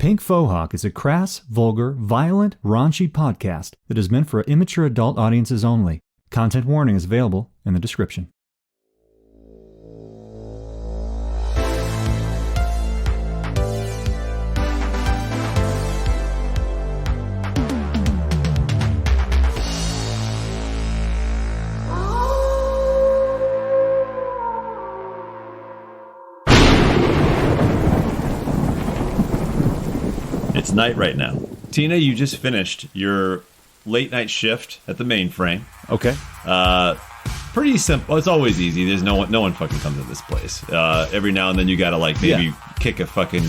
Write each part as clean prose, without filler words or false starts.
Pink Fohawk is a crass, vulgar, violent, raunchy podcast that is meant for immature adult audiences only. Content warning is available in the description. It's night right now. Tina, you just finished your late night shift at the mainframe. Okay. Pretty simple. It's always easy. There's no one fucking comes to this place. Every now and then you gotta maybe kick a fucking,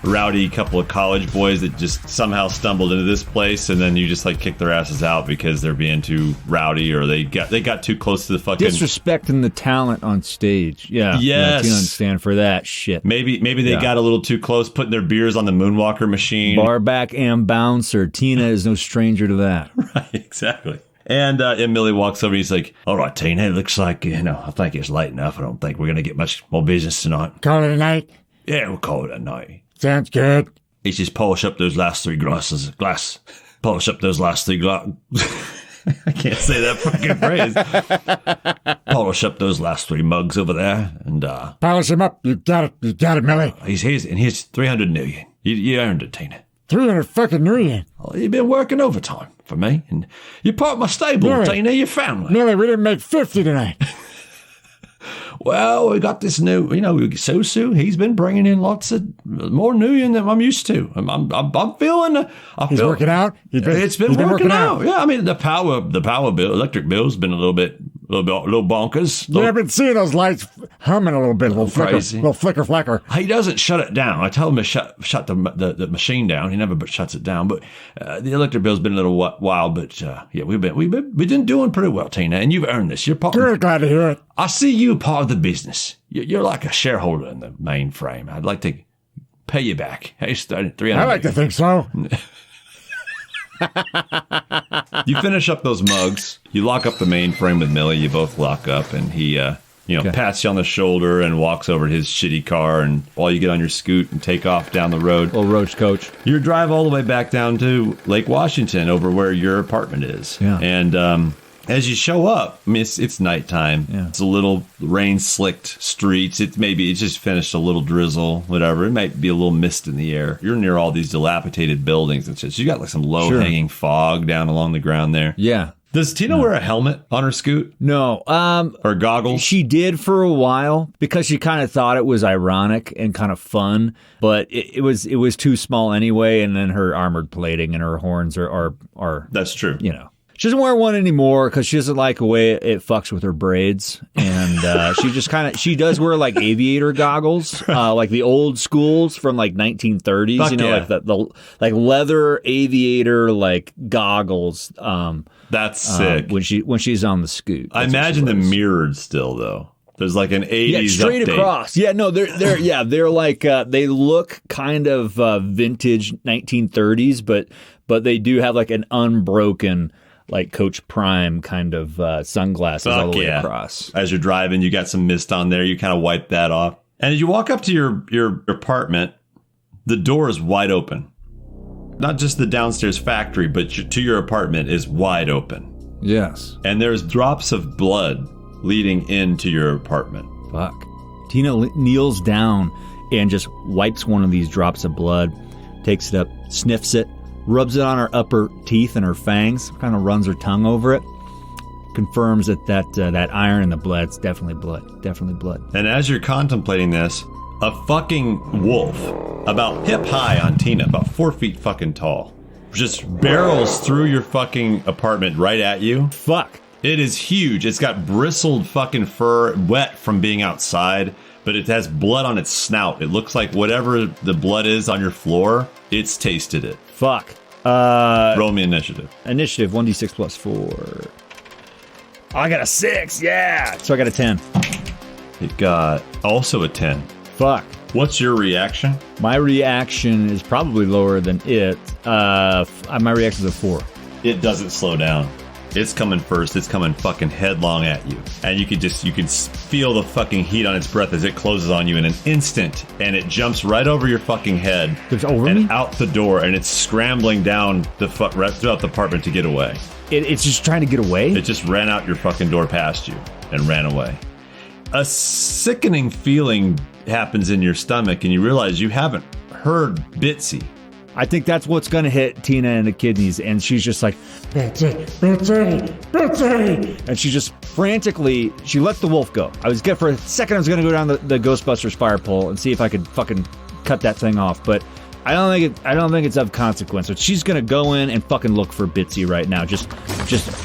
rowdy couple of college boys that just somehow stumbled into this place, and then you just kick their asses out because they're being too rowdy or they got too close to the fucking disrespecting the talent on stage. Yeah. Yes. You don't stand for that shit. Maybe they got a little too close, putting their beers on the moonwalker machine. Bar back and bouncer. Tina is no stranger to that. Right, exactly. And Millie walks over and he's like, all right, Tina, it looks like, I think it's late enough. I don't think we're going to get much more business tonight. Call it a night? Yeah, we'll call it a night. Sounds good. He says, polish up those last three glasses. Polish up those last three glasses. I can't say that fucking phrase. Polish up those last three mugs over there. And polish them up. You got it, Millie. Here's 300 million. You earned it, Tina. 300 fucking million. Well, you've been working overtime for me. And you're part of my stable, Millie. Tina, your family. Millie, we didn't make 50 tonight. Well, we got this new, Susu. He's been bringing in lots of more new than I'm used to. I'm feeling. He's working out. It's been working out. Yeah, I mean the power bill, electric bill's been a little bonkers. You haven't seen those lights humming a little bit, a little crazy, little flicker flacker. He doesn't shut it down. I tell him to shut the machine down. He never shuts it down. But the electric bill's been a little wild. But yeah, we've been doing pretty well, Tina. And you've earned this. You're part. Good, glad to hear it. I see you part of the business. You're like a shareholder in the mainframe. I'd like to pay you back. Hey, started 300. I like to think so. You finish up those mugs. You lock up the mainframe with Millie. You both lock up, and he, pats you on the shoulder and walks over to his shitty car. And while you get on your scoot and take off down the road, Little roach coach. you drive all the way back down to Lake Washington, over where your apartment is. Yeah. And as you show up, I mean, it's nighttime. Yeah. It's a little rain-slicked streets. It's just finished a little drizzle, whatever. It might be a little mist in the air. You're near all these dilapidated buildings and shit. So you got some low-hanging fog down along the ground there. Yeah. Does Tina wear a helmet on her scoot? No. Or goggles? She did for a while because she kind of thought it was ironic and kind of fun, but it was too small anyway. And then her armored plating and her horns are That's true. She doesn't wear one anymore because she doesn't like the way it fucks with her braids. And she does wear aviator goggles, like the old schools from 1930s, Fuck yeah. like the leather aviator goggles. That's sick. When she's on the scoot. I imagine them mirrored still though. There's an 80s straight update. across. Yeah, no, they're they look kind of vintage 1930s, but they do have an unbroken Coach Prime kind of sunglasses all the way across. As you're driving, you got some mist on there. You kind of wipe that off. And as you walk up to your apartment, the door is wide open. Not just the downstairs factory, but to your apartment is wide open. Yes. And there's drops of blood leading into your apartment. Fuck. Tina kneels down and just wipes one of these drops of blood, takes it up, sniffs it, rubs it on her upper teeth and her fangs, kind of runs her tongue over it, confirms that iron in the blood's definitely blood. And as you're contemplating this, a fucking wolf, about hip high on Tina, about 4 feet fucking tall, just barrels through your fucking apartment right at you. Fuck. It is huge. It's got bristled fucking fur, wet from being outside, but it has blood on its snout. It looks like whatever the blood is on your floor, it's tasted it. Fuck. Roll me initiative. Initiative, 1d6 plus 4. I got a 6, yeah! So I got a 10. It got also a 10. Fuck. What's your reaction? My reaction is probably lower than it. My reaction is a 4. It doesn't slow down. It's coming first. It's coming fucking headlong at you. And you can feel the fucking heat on its breath as it closes on you in an instant. And it jumps right over your fucking head. It's over and me? out the door. And it's scrambling down right throughout the apartment to get away. It's just trying to get away? It just ran out your fucking door past you and ran away. A sickening feeling happens in your stomach and you realize you haven't heard Bitsy. I think that's what's going to hit Tina in the kidneys, and she's just like, Bitsy, Bitsy, Bitsy. and she just frantically, she lets the wolf go. For a second, I was going to go down the Ghostbusters fire pole and see if I could fucking cut that thing off, but I don't think it's of consequence. So she's gonna go in and fucking look for Bitsy right now, just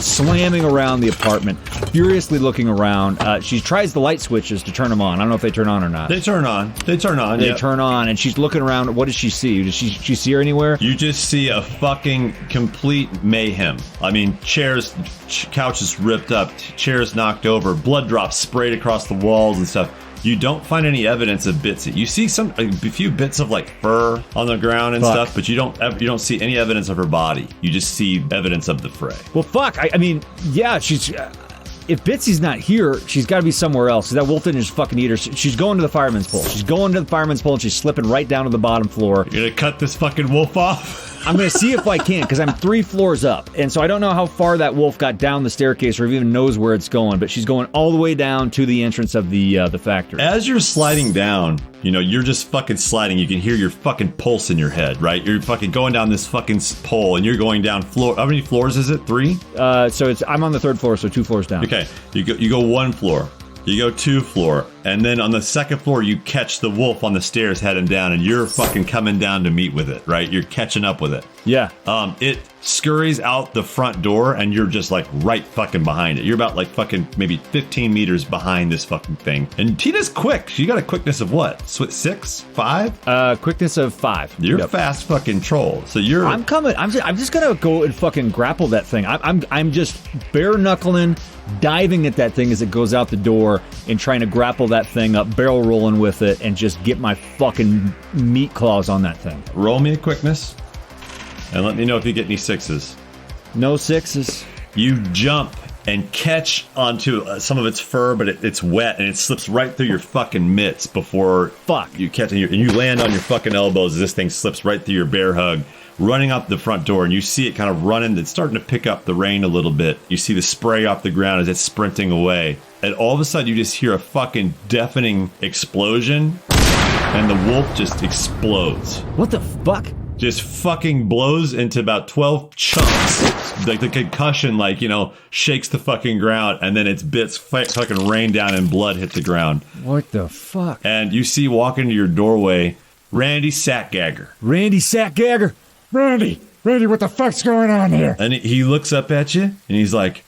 slamming around the apartment, furiously looking around. She tries the light switches to turn them on. I don't know if they turn on or not. They turn on. They turn on, and she's looking around. What does she see? Does she see her anywhere? You just see a fucking complete mayhem. I mean, couches ripped up, chairs knocked over, blood drops sprayed across the walls and stuff. You don't find any evidence of Bitsy. You see a few bits of like fur on the ground and stuff, but you don't see any evidence of her body. You just see evidence of the fray. Well, fuck. I mean, yeah, she's. If Bitsy's not here, she's got to be somewhere else. That wolf didn't just fucking eat her. She's going to the fireman's pole. She's going to the fireman's pole and she's slipping right down to the bottom floor. You're gonna cut this fucking wolf off? I'm going to see if I can, because I'm 3 floors up. And so I don't know how far that wolf got down the staircase or even knows where it's going, but she's going all the way down to the entrance of the factory. As you're sliding down, you're just fucking sliding. You can hear your fucking pulse in your head, right? You're fucking going down this fucking pole, and you're going down floor. How many floors is it? 3? So I'm on the 3rd floor, so 2 floors down. Okay, you go 1 floor. You go 2 floor, and then on the 2nd floor, you catch the wolf on the stairs heading down, and you're fucking coming down to meet with it, right? You're catching up with it. Yeah. It scurries out the front door, and you're just like right fucking behind it. You're about like fucking maybe 15 meters behind this fucking thing. And Tina's quick. She got a quickness of what? 6? 5? Quickness of 5. You're a fast fucking troll. So you're. I'm coming. I'm just gonna go and fucking grapple that thing. I'm just bare knuckling, diving at that thing as it goes out the door and trying to grapple that thing up, barrel rolling with it, and just get my fucking meat claws on that thing. Roll me a quickness, and let me know if you get any 6s. No 6s. You jump and catch onto some of its fur, but it's wet, and it slips right through your fucking mitts before you catch it, and you land on your fucking elbows as this thing slips right through your bear hug, running up the front door, and you see it kind of running. It's starting to pick up the rain a little bit. You see the spray off the ground as it's sprinting away. And all of a sudden, you just hear a fucking deafening explosion, and the wolf just explodes. What the fuck? Just fucking blows into about 12 chunks. Like the concussion, shakes the fucking ground, and then its bits fucking rain down and blood hit the ground. What the fuck? And you see walking into your doorway, Randy Sackgagger. Randy Sackgagger? Randy, what the fuck's going on here? And he looks up at you, and he's like,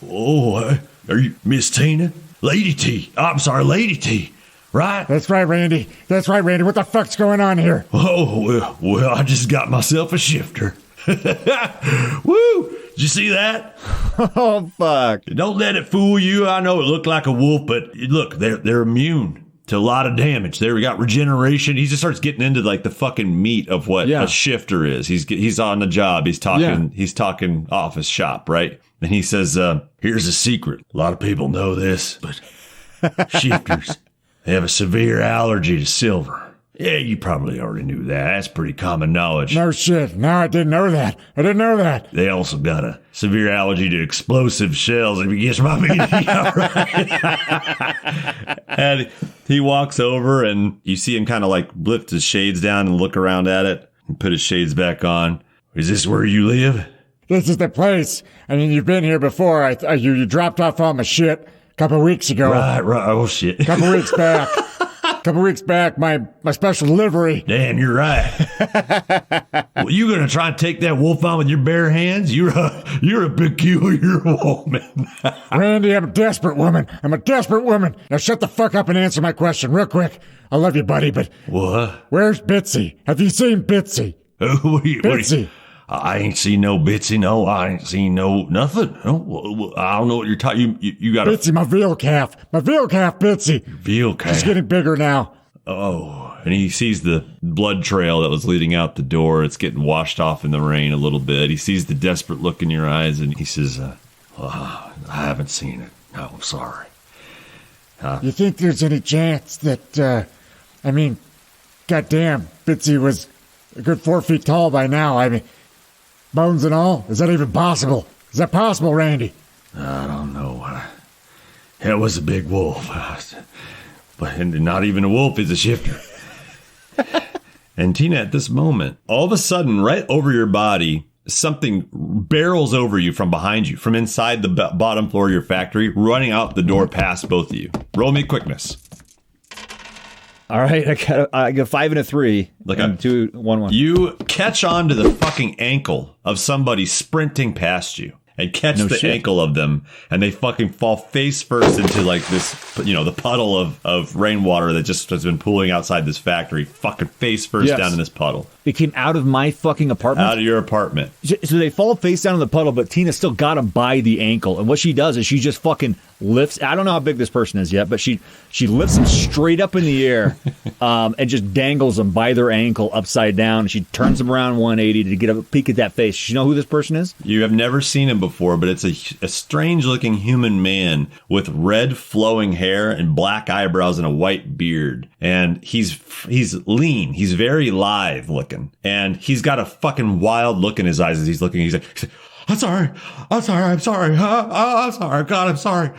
"Oh, are you Miss Tina? Lady T. I'm sorry, Lady T. Right?" That's right, Randy. What the fuck's going on here? Oh, well, I just got myself a shifter. Woo! Did you see that? Oh, fuck. Don't let it fool you. I know it looked like a wolf, but look, they're immune to a lot of damage. There, we got regeneration. He just starts getting into like the fucking meat of what a shifter is. He's on the job. He's talking office shop, right? And he says, here's a secret. A lot of people know this, but shifters, they have a severe allergy to silver. Yeah, you probably already knew that. That's pretty common knowledge. No shit. No, I didn't know that. They also got a severe allergy to explosive shells, if you guess my meaning. Right? And he walks over, and you see him kind of like lift his shades down and look around at it and put his shades back on. Is this where you live? This is the place. I mean, you've been here before. You dropped off all my shit a couple weeks ago. Right. Oh, shit. A couple weeks back, my special delivery. Damn, you're right. Well, you gonna try and take that wolf on with your bare hands? You're a peculiar woman. Randy, I'm a desperate woman. Now shut the fuck up and answer my question real quick. I love you, buddy, but... What? Where's Bitsy? Have you seen Bitsy? Bitsy. I ain't seen no Bitsy. No, I ain't seen no nothing. No, I don't know what you're talking. You got Bitsy, my veal calf, Bitsy. Veal calf. She's getting bigger now. Oh, and he sees the blood trail that was leading out the door. It's getting washed off in the rain a little bit. He sees the desperate look in your eyes, and he says, I haven't seen it. No, I'm sorry. You think there's any chance that, goddamn, Bitsy was a good 4 feet tall by now. I mean, bones and all? Is that even possible? Is that possible, Randy? I don't know. It was a big wolf. But not even a wolf is a shifter. And Tina, at this moment, all of a sudden, right over your body, something barrels over you from behind you, from inside the bottom floor of your factory, running out the door past both of you. Roll me quickness. All right, I got 5 and a 3. And 2, 1, 1. You catch on to the fucking ankle of somebody sprinting past you. And catch ankle of them, and they fucking fall face first into like this, the puddle of rainwater that just has been pooling outside this factory. Fucking face first down in this puddle. It came out of my fucking apartment? Out of your apartment. So they fall face down in the puddle, but Tina still got them by the ankle. And what she does is she just fucking lifts, I don't know how big this person is yet, but she lifts them straight up in the air and just dangles them by their ankle upside down. She turns them around 180 to get a peek at that face. You know who this person is? You have never seen him before, but it's a strange-looking human man with red flowing hair and black eyebrows and a white beard. And he's lean. He's very live looking. And he's got a fucking wild look in his eyes as he's looking. He's like, I'm sorry. God, I'm sorry.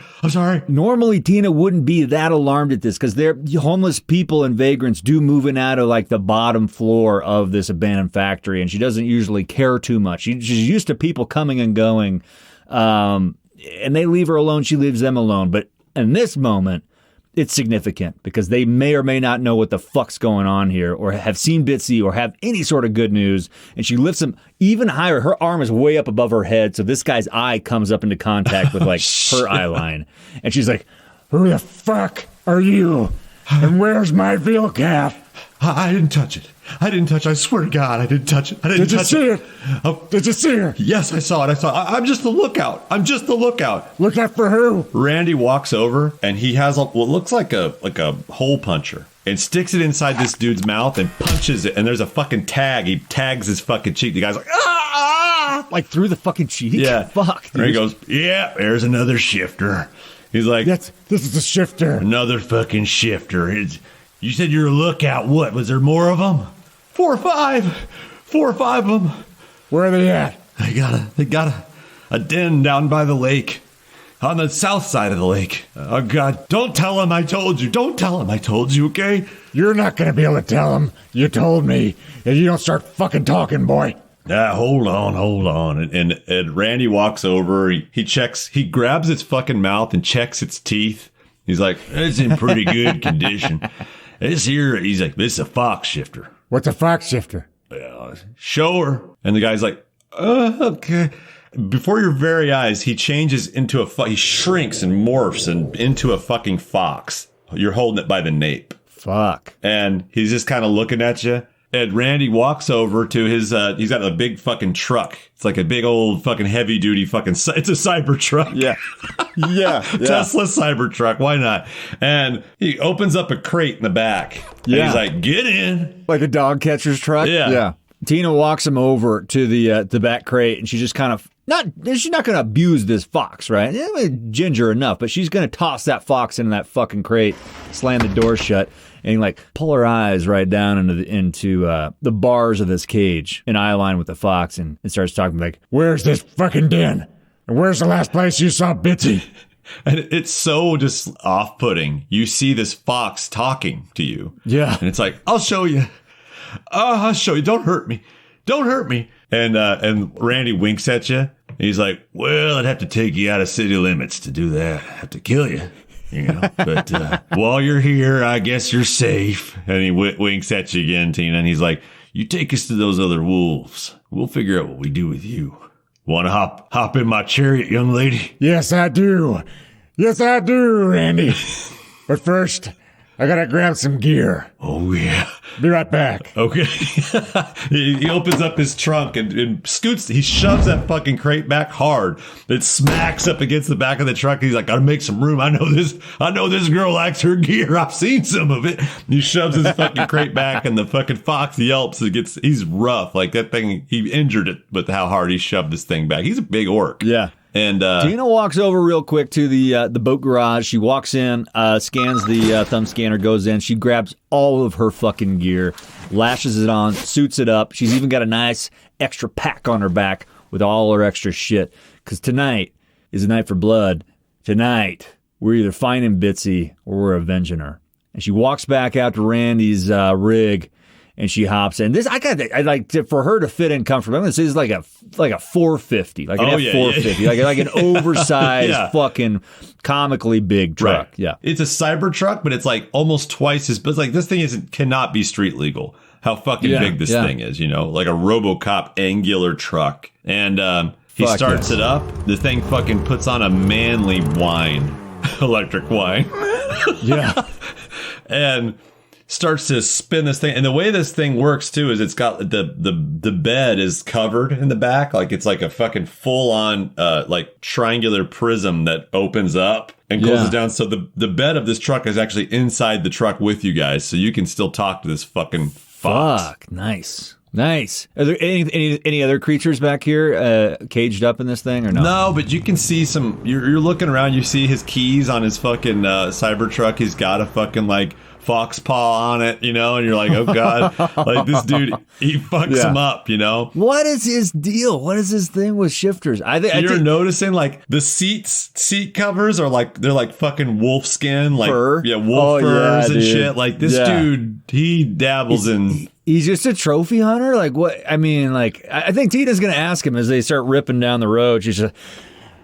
Normally, Tina wouldn't be that alarmed at this because they're homeless people and vagrants do move in out of like the bottom floor of this abandoned factory, and she doesn't usually care too much. She's used to people coming and going, and they leave her alone. She leaves them alone. But in this moment, it's significant because they may or may not know what the fuck's going on here or have seen Bitsy or have any sort of good news. And she lifts him even higher. Her arm is way up above her head. So this guy's eye comes up into contact with like her eye line. And she's like, who the fuck are you? And where's my veal cap? I didn't touch it. I swear to God, I didn't touch it. Did you see it? Did you see her? Yes, I saw it. I'm just the lookout. Look out for who? Randy walks over and he has what looks like a hole puncher and sticks it inside this dude's mouth and punches it. And there's a fucking tag. He tags his fucking cheek. The guy's like, ah! Like through the fucking cheek? Yeah. Fuck. And he goes, yeah, there's another shifter. He's like, this is a shifter. Another fucking shifter. You said you're a lookout. What? Was there more of them? 4 or 5. 4 or 5 of them. Where are they at? They got a den down by the lake. On the south side of the lake. Oh, God. Don't tell him I told you. Don't tell him I told you, okay? You're not going to be able to tell him. You told me. If you don't start fucking talking, boy. Hold on. And Randy walks over. He checks. He grabs its fucking mouth and checks its teeth. He's like, it's in pretty good condition. This here, he's like, this is a fox shifter. What's a fox shifter? Show her. And the guy's like, okay. Before your very eyes, he changes into he shrinks and morphs into a fucking fox. You're holding it by the nape. Fuck. And he's just kind of looking at you. And Randy walks over to his, he's got a big fucking truck. It's like a big old fucking heavy duty fucking, it's a cyber truck. Yeah. Yeah. Tesla cyber truck. Why not? And he opens up a crate in the back. Yeah. And he's like, get in. Like a dog catcher's truck? Yeah. Yeah. Tina walks him over to the back crate and she just kind of, she's not going to abuse this fox, right? Ginger enough, but she's going to toss that fox into that fucking crate, slam the door shut, and like pull her eyes right down into the bars of this cage in eye line with the fox and starts talking like, where's this fucking den? And where's the last place you saw Bitsy? And it's so just off-putting. You see this fox talking to you. Yeah. And it's like, I'll show you. I'll show you. Don't hurt me. And Randy winks at you. He's like, well, I'd have to take you out of city limits to do that. I'd have to kill you. But while you're here, I guess you're safe. And he winks at you again, Tina. And he's like, you take us to those other wolves. We'll figure out what we do with you. Want to hop in my chariot, young lady? Yes, I do. Randy. But first, I gotta grab some gear. Oh, yeah. Be right back. Okay. He opens up his trunk and scoots. He shoves that fucking crate back hard. It smacks up against the back of the truck. He's like, gotta make some room. I know this girl likes her gear. I've seen some of it. He shoves his fucking crate back and the fucking fox yelps. He's rough. Like that thing, he injured it with how hard he shoved this thing back. He's a big orc. Yeah. And Tina walks over real quick to the boat garage. She walks in, scans the thumb scanner, goes in. She grabs all of her fucking gear, lashes it on, suits it up. She's even got a nice extra pack on her back with all her extra shit. Because tonight is a night for blood. Tonight, we're either finding Bitsy or we're avenging her. And she walks back out to Randy's rig. And she hops in. This I like for her to fit in comfortably. I'm gonna say it's like a 450, like an F450, like an oversized fucking comically big truck. Right. Yeah, it's a cyber truck, but it's like almost twice as. But it's like this thing cannot be street legal. How fucking big this thing is, like a RoboCop angular truck. And he starts it up. The thing fucking puts on a manly whine, electric whine. Yeah, and starts to spin this thing. And the way this thing works too is it's got the bed is covered in the back, like it's like a fucking full on like triangular prism that opens up and closes down. So the bed of this truck is actually inside the truck with you guys, so you can still talk to this fucking fox. Fuck, nice. Are there any other creatures back here caged up in this thing or no? No, but you can see some. You're looking around. You see his keys on his fucking cyber truck. He's got a fucking like fox paw on it, and you're like, oh god, like this dude, he fucks him up, What is his deal? What is his thing with shifters? I think you're noticing like the seat covers are like they're like fucking wolf skin, like fur, wolf furs and shit. Like this dude, he dabbles in. He's just a trophy hunter? Like, what? I mean, like, I think Tina's going to ask him as they start ripping down the road. She's just,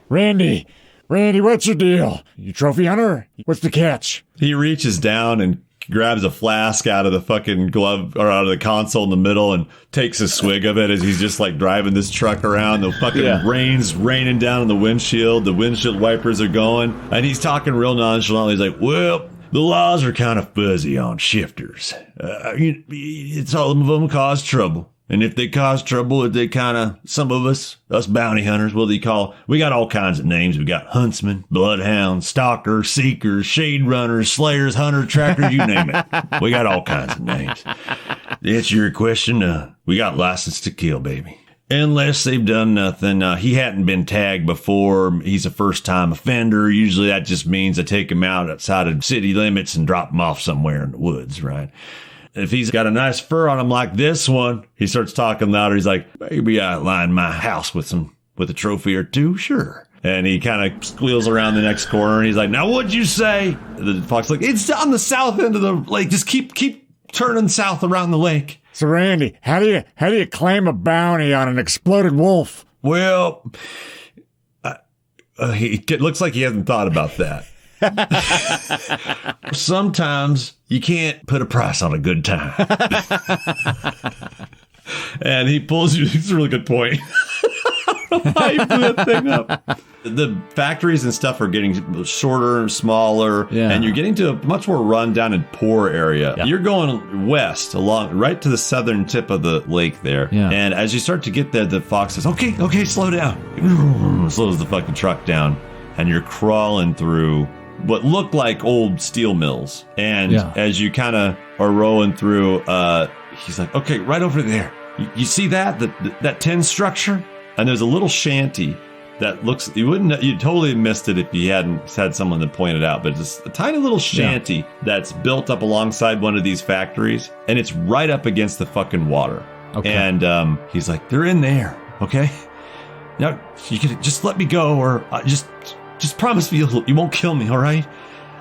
Randy, what's your deal? You trophy hunter? What's the catch? He reaches down and grabs a flask out of the fucking glove or out of the console in the middle and takes a swig of it as he's just like driving this truck around. The fucking rain's raining down on the windshield. The windshield wipers are going. And he's talking real nonchalantly. He's like, well, the laws are kind of fuzzy on shifters. It's all of them cause trouble. And if they cause trouble, they kind of, some of us bounty hunters, we got all kinds of names. We got huntsmen, bloodhounds, stalkers, seekers, shade runners, slayers, hunter, trackers, you name it. We got all kinds of names. To answer your question, we got license to kill, baby. Unless they've done nothing. He hadn't been tagged before. He's a first-time offender. Usually that just means I take him out outside of city limits and drop him off somewhere in the woods, right? If he's got a nice fur on him like this one, he starts talking louder. He's like, maybe I line my house with a trophy or two, sure. And he kind of squeals around the next corner. And he's like, now what'd you say? The fox like, it's on the south end of the lake. Just keep turning south around the lake. So Randy, how do you claim a bounty on an exploded wolf? Well, it looks like he hasn't thought about that. Sometimes you can't put a price on a good time. And he pulls you. It's a really good point. I don't know how you blew that thing up. The factories and stuff are getting shorter and smaller, and you're getting to a much more rundown and poor area. Yeah. You're going west along right to the southern tip of the lake there. Yeah. And as you start to get there, the fox says, okay, slow down. Slows the fucking truck down, and you're crawling through what looked like old steel mills. And as you kind of are rolling through, he's like, okay, right over there. You see that tin structure? And there's a little shanty that looks, you totally missed it if you hadn't had someone that pointed out, but it's a tiny little shanty that's built up alongside one of these factories, and it's right up against the fucking water. Okay. And he's like, they're in there, okay? Now, you can just let me go, or just promise me you won't kill me, all right?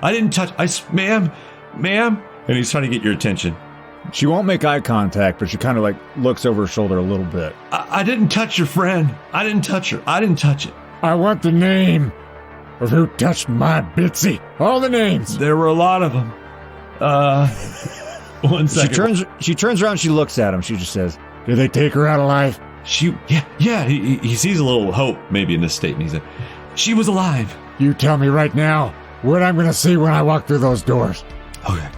I didn't touch, ma'am, and he's trying to get your attention. She won't make eye contact, but she kind of like looks over her shoulder a little bit. I didn't touch your friend. I didn't touch her. I didn't touch it. I want the name of who touched my Bitsy. All the names. There were a lot of them. 1 second. She turns around. She looks at him. She just says, "Did they take her out alive?" Yeah. He sees a little hope maybe in this statement. He said, "She was alive." You tell me right now what I'm going to see when I walk through those doors. Okay.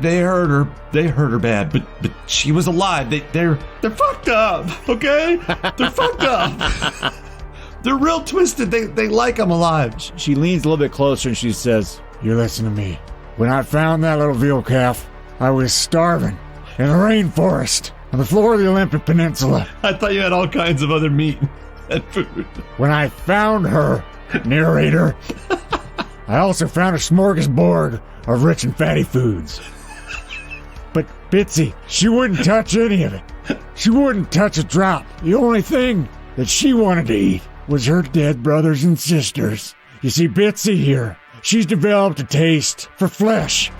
They hurt her bad, but she was alive. They're fucked up, okay? They're fucked up. They're real twisted. They like them alive. She leans a little bit closer and she says, "You listen to me. When I found that little veal calf, I was starving in a rainforest on the floor of the Olympic Peninsula." I thought you had all kinds of other meat. that food. When I found her, narrator, I also found a smorgasbord of rich and fatty foods. But Bitsy, she wouldn't touch any of it. She wouldn't touch a drop. The only thing that she wanted to eat was her dead brothers and sisters. You see, Bitsy here, she's developed a taste for flesh.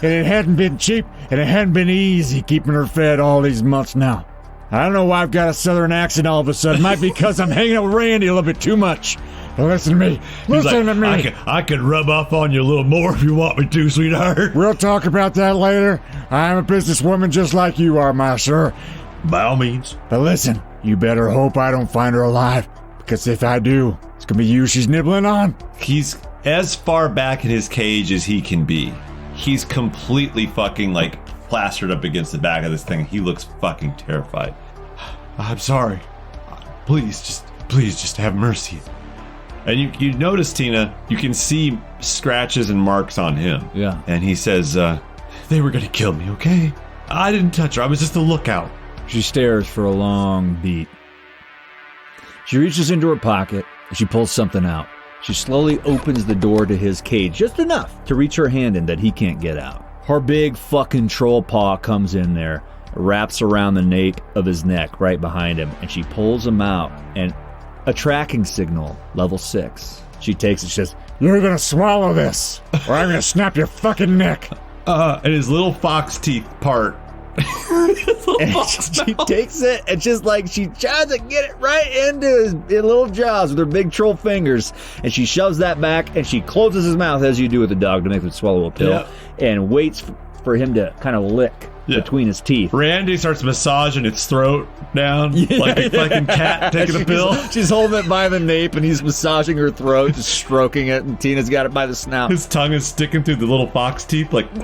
And it hadn't been cheap, and it hadn't been easy keeping her fed all these months now. I don't know why I've got a southern accent all of a sudden. Might be because I'm hanging out with Randy a little bit too much. But listen to me. Listen to me. I can rub off on you a little more if you want me to, sweetheart. We'll talk about that later. I'm a businesswoman just like you are, my sir. By all means. But listen, you better hope I don't find her alive. Because if I do, it's going to be you she's nibbling on. He's as far back in his cage as he can be. He's completely fucking, like, plastered up against the back of this thing. He looks fucking terrified. I'm sorry. Please just have mercy. And you notice, Tina, you can see scratches and marks on him. Yeah. And he says, they were going to kill me, okay? I didn't touch her. I was just a lookout. She stares for a long beat. She reaches into her pocket and she pulls something out. She slowly opens the door to his cage, just enough to reach her hand in that he can't get out. Her big fucking troll paw comes in there, wraps around the nape of his neck right behind him, and she pulls him out, and a tracking signal, level 6. She takes it, she says, "You're gonna swallow this, or I'm gonna snap your fucking neck." And his little fox teeth part. And she takes it and just like she tries to get it right into his little jaws with her big troll fingers, and she shoves that back and she closes his mouth as you do with a dog to make him swallow a pill, and waits for him to kind of lick between his teeth. Randy starts massaging its throat down like a fucking cat taking a pill. She's holding it by the nape and he's massaging her throat, just stroking it, and Tina's got it by the snout. His tongue is sticking through the little fox teeth like they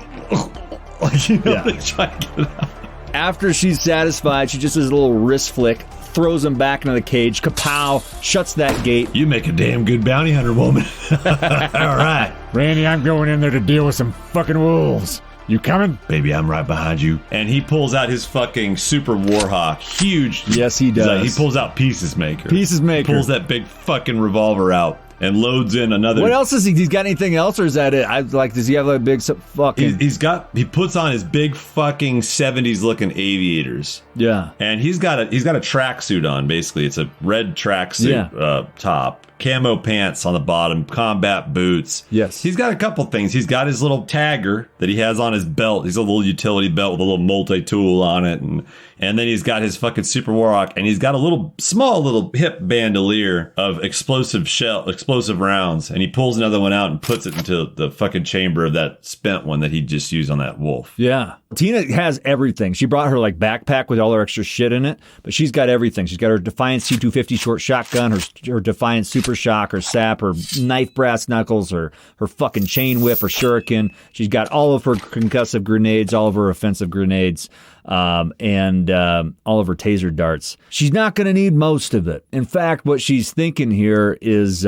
try to get it out. After she's satisfied, she just does a little wrist flick, throws him back into the cage, kapow, shuts that gate. You make a damn good bounty hunter, woman. All right. Randy, I'm going in there to deal with some fucking wolves. You coming? Baby, I'm right behind you. And he pulls out his fucking super Warhawk. Huge. Yes, he does. He pulls out Pieces Maker. Pulls that big fucking revolver out and loads in another. What else is he? He's got anything else, or is that it? Does he have like a big fucking? He puts on his big fucking 70s looking aviators. Yeah. And he's got a tracksuit on. Basically, it's a red tracksuit top. Camo pants on the bottom, combat boots. Yes. He's got a couple things. He's got his little tagger that he has on his belt. He's a little utility belt with a little multi-tool on it. And then he's got his fucking Super Warhawk, and he's got a small little hip bandolier of explosive rounds. And he pulls another one out and puts it into the fucking chamber of that spent one that he just used on that wolf. Yeah. Tina has everything. She brought her like backpack with all her extra shit in it, but she's got everything. She's got her Defiant C250 short shotgun, her Defiant Super Shock, her SAP, her knife brass knuckles, her fucking chain whip, her shuriken. She's got all of her concussive grenades, all of her offensive grenades, and all of her taser darts. She's not going to need most of it. In fact, what she's thinking here is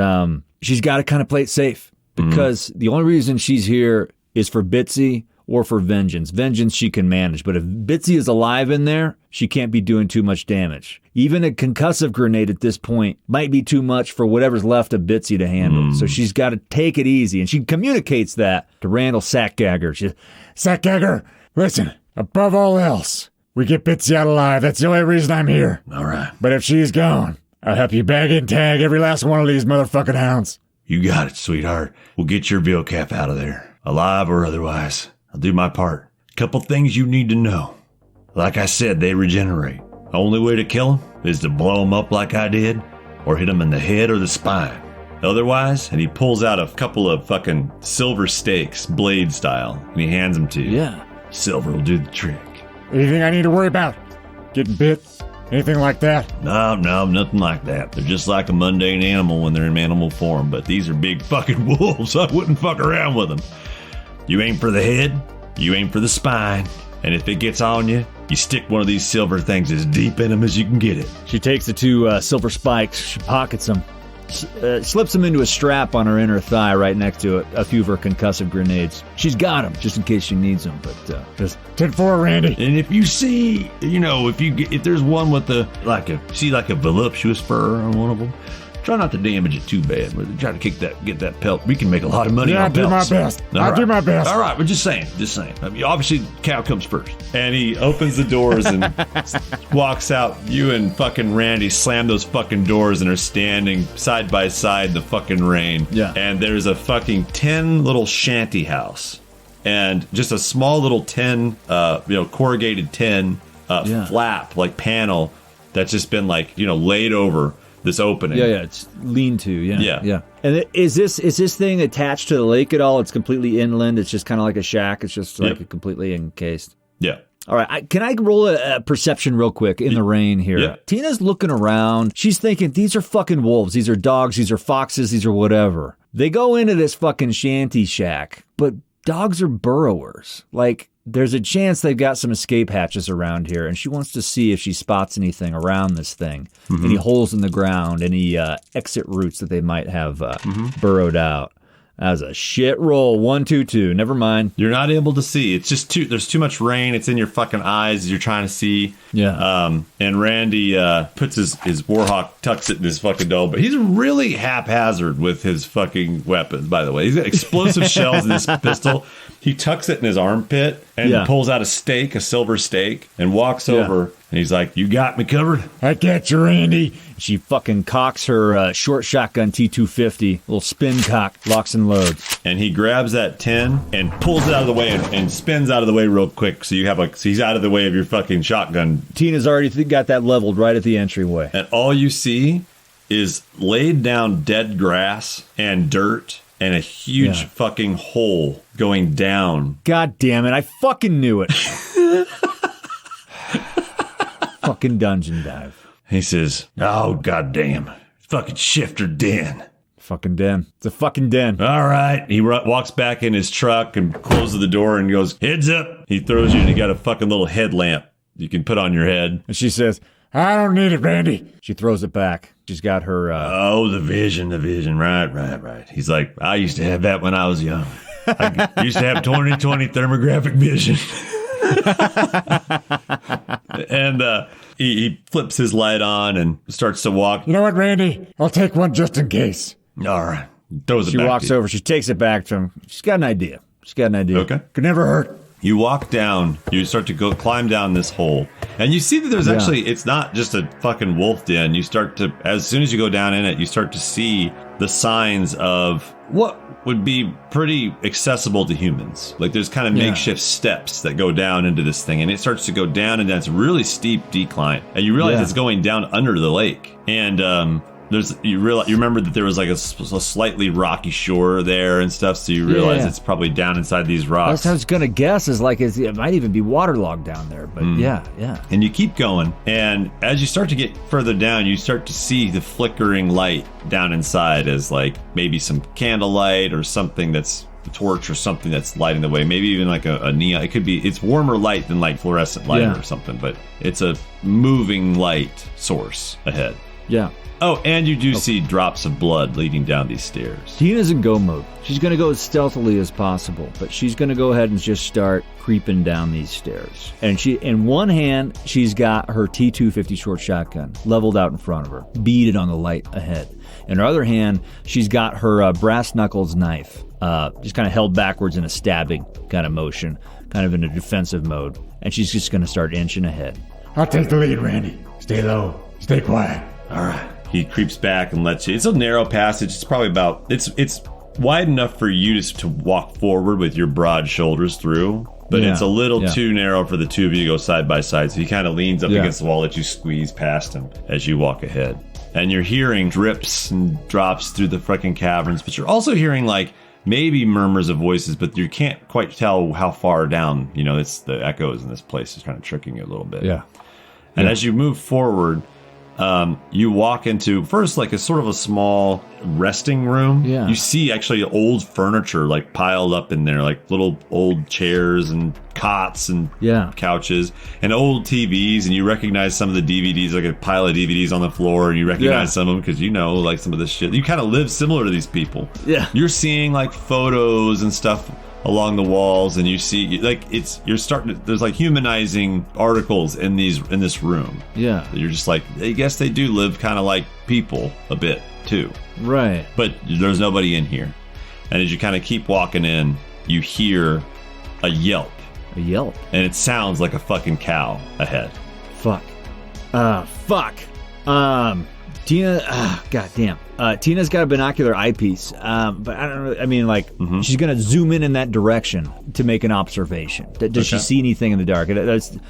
she's got to kind of play it safe, because the only reason she's here is for Bitsy or for vengeance. Vengeance she can manage, but if Bitsy is alive in there, she can't be doing too much damage. Even a concussive grenade at this point might be too much for whatever's left of Bitsy to handle. So she's got to take it easy, and she communicates that to Randall Sackgagger. Sackgagger, listen, above all else, we get Bitsy out alive. That's the only reason I'm here. All right. But if she's gone, I'll help you bag and tag every last one of these motherfucking hounds. You got it, sweetheart. We'll get your VOCAP out of there, alive or otherwise. I'll do my part. Couple things you need to know. Like I said, they regenerate. The only way to kill them is to blow them up like I did, or hit them in the head or the spine. Otherwise, and he pulls out a couple of fucking silver stakes, blade style, and he hands them to you. Yeah. Silver will do the trick. Anything I need to worry about? Getting bit? Anything like that? No, nothing like that. They're just like a mundane animal when they're in animal form, but these are big fucking wolves. I wouldn't fuck around with them. You aim for the head, you aim for the spine, and if it gets on you, you stick one of these silver things as deep in them as you can get it. She takes the two silver spikes, she pockets them, slips them into a strap on her inner thigh right next to a few of her concussive grenades. She's got them, just in case she needs them, but just 10-4, Randy. And if you see, if there's one with like a voluptuous fur on one of them, try not to damage it too bad. We're trying to get that pelt. We can make a lot of money on pelts. I'll do my best. All right, we're just saying. I mean, obviously, cow comes first. And he opens the doors and walks out. You and fucking Randy slam those fucking doors and are standing side by side in the fucking rain. Yeah. And there's a fucking tin little shanty house. And just a small little tin, corrugated tin flap, like panel, that's just been laid over this opening. Yeah, it's lean to, yeah. And is this thing attached to the lake at all? It's completely inland. It's just kind of like a shack. It's just like completely encased. Yeah. All right, can I roll a perception real quick in the rain here? Yeah. Tina's looking around. She's thinking, these are fucking wolves. These are dogs. These are foxes. These are whatever. They go into this fucking shanty shack, but dogs are burrowers. Like, there's a chance they've got some escape hatches around here, and she wants to see if she spots anything around this thing. Any holes in the ground, any exit routes that they might have burrowed out. That was a shit roll. 1, 2, 2. Never mind. You're not able to see. It's just there's too much rain. It's in your fucking eyes. You're trying to see. Yeah. And Randy puts his Warhawk, tucks it in his fucking dough, but he's really haphazard with his fucking weapons, by the way. He's got explosive shells in his pistol. He tucks it in his armpit and pulls out a silver stake, and walks over, and he's like, "You got me covered." I got you, Randy. She fucking cocks her short shotgun T250, little spin cock, locks and loads. And he grabs that tin and pulls it out of the way and spins out of the way real quick. So he's out of the way of your fucking shotgun. Tina's already got that leveled right at the entryway. And all you see is laid down dead grass and dirt and a huge fucking hole going down. God damn it, I fucking knew it. Fucking dungeon dive. He says, "Oh, goddamn. Fucking shifter den." Fucking den. It's a fucking den. All right. He walks back in his truck and closes the door and goes, "Heads up." He throws you and you got a fucking little headlamp you can put on your head. And she says, I don't need it, Randy. She throws it back. She's got her... the vision. Right. He's like, "I used to have that when I was young. I used to have 20/20 thermographic vision." And he flips his light on and starts to walk. You know what, Randy? I'll take one just in case. All right. Throws it She back walks to you. over. She takes it back to him. She's got an idea. Okay. Could never hurt. You walk down, you start to climb down this hole, and you see that there's actually, it's not just a fucking wolf den. You start to, as soon as you go down in it, you start to see the signs of what would be pretty accessible to humans. Like there's kind of makeshift steps that go down into this thing, and it starts to go down, and that's a really steep decline, and you realize it's going down under the lake. And you remember that there was like a slightly rocky shore there and stuff, so you realize it's probably down inside these rocks. That's what I was gonna guess, is like it might even be waterlogged down there, but yeah. And you keep going, and as you start to get further down, you start to see the flickering light down inside as like maybe some candlelight or something that's a torch or something that's lighting the way. Maybe even like a neon. It's warmer light than like fluorescent light or something, but it's a moving light source ahead. Yeah. Oh, and you do see drops of blood leading down these stairs. Tina's in go mode. She's going to go as stealthily as possible, but she's going to go ahead and just start creeping down these stairs. And in one hand, she's got her T250 short shotgun leveled out in front of her, beaded on the light ahead. In her other hand, she's got her brass knuckles knife, just kind of held backwards in a stabbing kind of motion, kind of in a defensive mode. And she's just going to start inching ahead. I'll take the lead, Randy. Stay low. Stay quiet. All right. He creeps back and lets you. It's a narrow passage. It's probably about. It's wide enough for you to walk forward with your broad shoulders through, but it's a little too narrow for the two of you to go side by side. So he kind of leans up against the wall, lets you squeeze past him as you walk ahead. And you're hearing drips and drops through the freaking caverns, but you're also hearing like maybe murmurs of voices, but you can't quite tell how far down. You know, it's the echoes in this place is kind of tricking you a little bit. Yeah. And as you move forward. You walk into first like a sort of a small resting room. Yeah. You see actually old furniture like piled up in there, like little old chairs and cots and Yeah. couches and old TVs, and you recognize some of the DVDs, like a pile of DVDs on the floor, and you recognize some of them because you know, like, some of this shit. You kind of live similar to these people. Yeah. You're seeing like photos and stuff along the walls, and you see like you're starting to, there's like humanizing articles in this room. Yeah. You're just like, I guess they do live kind of like people a bit too. Right. But there's nobody in here. And as you kind of keep walking in, you hear a yelp. A yelp. And it sounds like a fucking cow ahead. Fuck. Fuck. Tina, goddamn. Tina's got a binocular eyepiece, but I don't know. I mean, like, she's gonna zoom in that direction to make an observation. Does she see anything in the dark?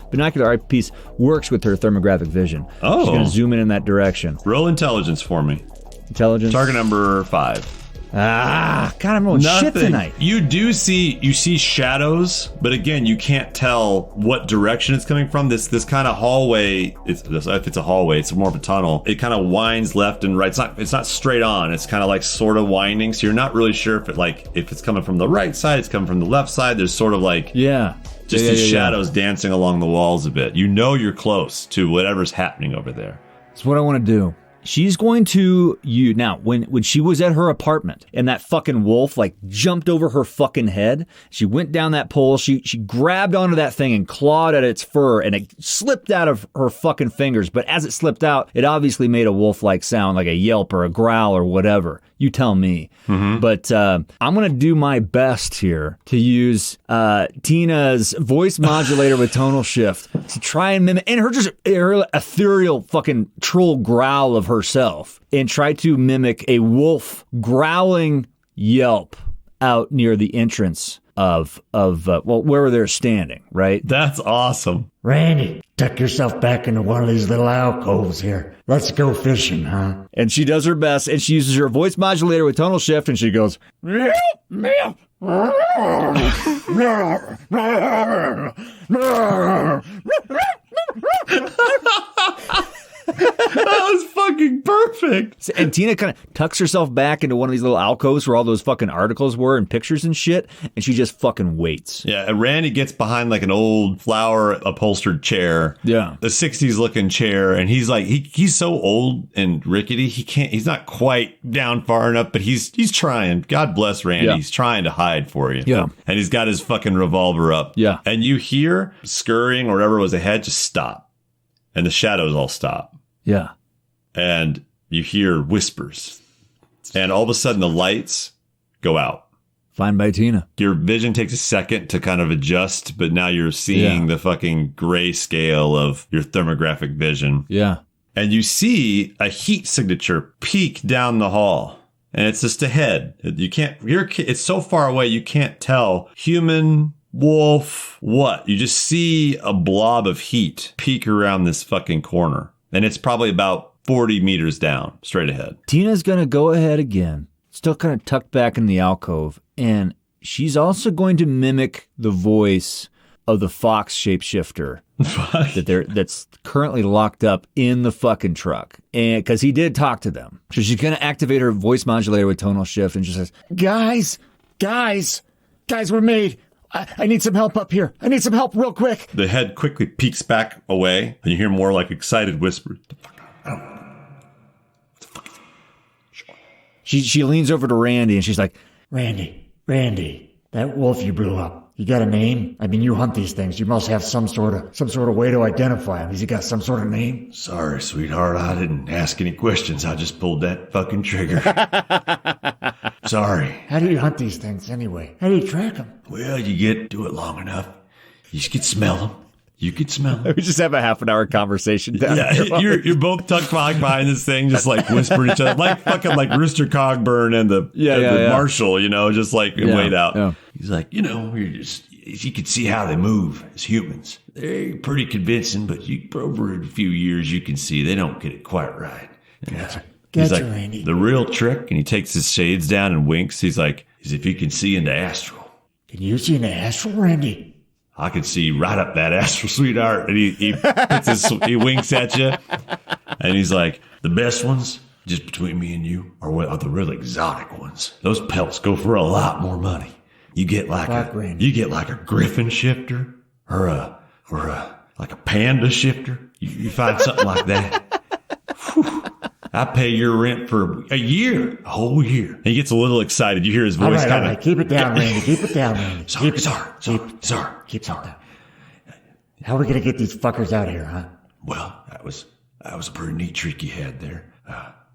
Binocular eyepiece works with her thermographic vision. Oh. She's gonna zoom in that direction. Roll intelligence for me. Intelligence. Target number 5. God, I'm rolling shit tonight. You see shadows, but again, you can't tell what direction it's coming from. This kind of hallway, if it's a hallway, it's more of a tunnel. It kind of winds left and right. It's not straight on. It's kind of like sort of winding. So you're not really sure if it's coming from the right side, it's coming from the left side. There's sort of like these shadows dancing along the walls a bit. You know you're close to whatever's happening over there. That's what I want to do. She's going to now when she was at her apartment and that fucking wolf like jumped over her fucking head, she went down that pole, she grabbed onto that thing and clawed at its fur, and it slipped out of her fucking fingers. But as it slipped out, it obviously made a wolf-like sound, like a yelp or a growl or whatever. You tell me. But I'm going to do my best here to use Tina's voice modulator with tonal shift to try and mimic, and her ethereal fucking troll growl of herself, and try to mimic a wolf growling yelp out near the entrance of where they're standing, right? That's awesome. Randy, tuck yourself back into one of these little alcoves here. Let's go fishing, huh? And she does her best, and she uses her voice modulator with tonal shift, and she goes, meow, meow. That was fucking perfect. And Tina kind of tucks herself back into one of these little alcoves where all those fucking articles were and pictures and shit, and she just fucking waits. Yeah, and Randy gets behind like an old flower upholstered chair. Yeah. The 60s looking chair, and he's like he's so old and rickety, he's not quite down far enough, but he's trying. God bless Randy. Yeah. He's trying to hide for you. Yeah. And he's got his fucking revolver up. Yeah. And you hear scurrying or whatever was ahead just stop. And the shadows all stop. Yeah. And you hear whispers. And all of a sudden the lights go out. Fine by Tina. Your vision takes a second to kind of adjust, but now you're seeing the fucking gray scale of your thermographic vision. Yeah. And you see a heat signature peek down the hall. And it's just ahead. It's so far away you can't tell. Human, wolf, what? You just see a blob of heat peek around this fucking corner. And it's probably about 40 meters down, straight ahead. Tina's going to go ahead again, still kind of tucked back in the alcove, and she's also going to mimic the voice of the fox shapeshifter that's currently locked up in the fucking truck. And because he did talk to them. So she's going to activate her voice modulator with tonal shift and just says, Guys, we're made. I need some help up here. I need some help real quick. The head quickly peeks back away, and you hear more like excited whispers. She leans over to Randy, and she's like, Randy, that wolf you blew up, you got a name? I mean, you hunt these things. You must have some sort of way to identify him. Has he got some sort of name? Sorry, sweetheart. I didn't ask any questions. I just pulled that fucking trigger. Sorry. How do you hunt these things anyway? How do you track them? Well, you do it long enough. You can smell them. You can smell them. We just have a half an hour conversation down here. You're both tucked behind this thing, just like whispering each other, like fucking like Rooster Cogburn and the Marshal, just like wait out. Yeah. He's like, you can see how they move as humans. They're pretty convincing, but over a few years, you can see they don't get it quite right. He's like, Randy. The real trick, and he takes his shades down and winks. He's like, is if you can see into astral. Can you see into astral, Randy? I can see right up that astral, sweetheart. And he winks at you. And he's like, the best ones, just between me and you, are the real exotic ones. Those pelts go for a lot more money. You get like a griffin shifter or like a panda shifter. You find something like that. Whew. I pay your rent for a whole year. And he gets a little excited. You hear his voice kind of. All right. Keep it down, Randy. Keep it down, Randy. Sorry. Keep it down. How are we gonna get these fuckers out of here, huh? Well, that was a pretty neat trick you had there.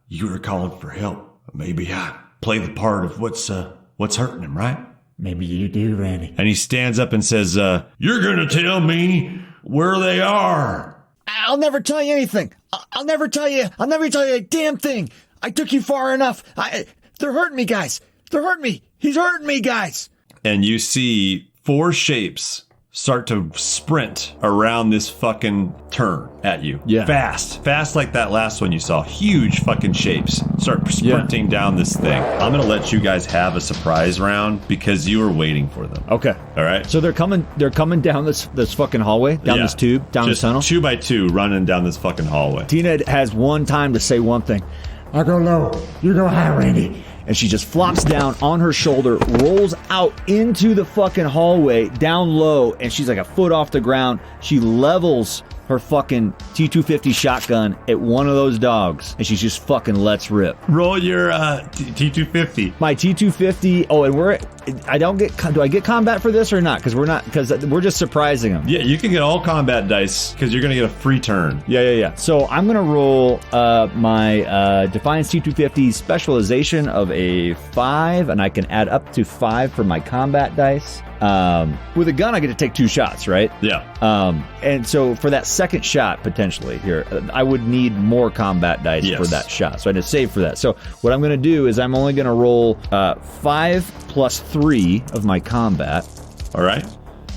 You were calling for help. Maybe I play the part of what's hurting him, right? Maybe you do, Randy. And he stands up and says, "You're gonna tell me where they are." I'll never tell you anything. I'll never tell you a damn thing. I took you far enough. They're hurting me, guys. They're hurting me. He's hurting me, guys. And you see 4 shapes start to sprint around this fucking turn at you. Yeah. Fast like that last one you saw. Huge fucking shapes start sprinting down this thing. I'm gonna let you guys have a surprise round because you were waiting for them. Okay. All right. So they're coming down this fucking hallway, down this tube, down this tunnel. 2 by 2 running down this fucking hallway. Tina has one time to say one thing. I'll go low. You go high, Randy. And she just flops down on her shoulder, rolls out into the fucking hallway, down low, and she's like a foot off the ground. She levels her fucking T250 shotgun at one of those dogs, and she just fucking lets rip. Roll your T250. My T250. Oh, and do I get combat for this or not? Because we're just surprising them. Yeah, you can get all combat dice because you're gonna get a free turn. Yeah. So I'm gonna roll my Defiance T250 specialization of a 5, and I can add up to 5 for my combat dice. With a gun, I get to take 2 shots, right? Yeah. And so for that second shot, potentially here, I would need more combat dice for that shot. So I had to save for that. So what I'm going to do is I'm only going to roll 5 plus 3 of my combat. All right.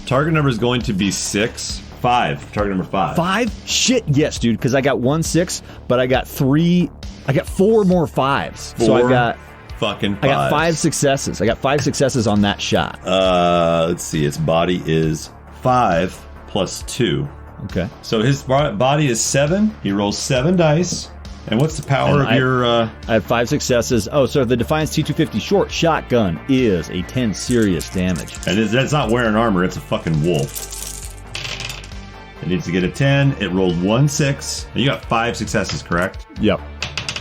Target number is going to be 6. 5. Target number 5. 5? Shit, yes, dude. Because I got 1 6, but I got 4 more 5s. So I got fucking 5s. I got 5 successes. I got 5 successes on that shot. Let's see. Its body is 5 plus 2. Okay. So his body is 7. He rolls 7 dice. And what's the power of your... I have 5 successes. Oh, so the Defiance T250 short shotgun is a 10 serious damage. And that's not wearing armor. It's a fucking wolf. It needs to get a 10. It rolled 1 6. And you got 5 successes, correct? Yep.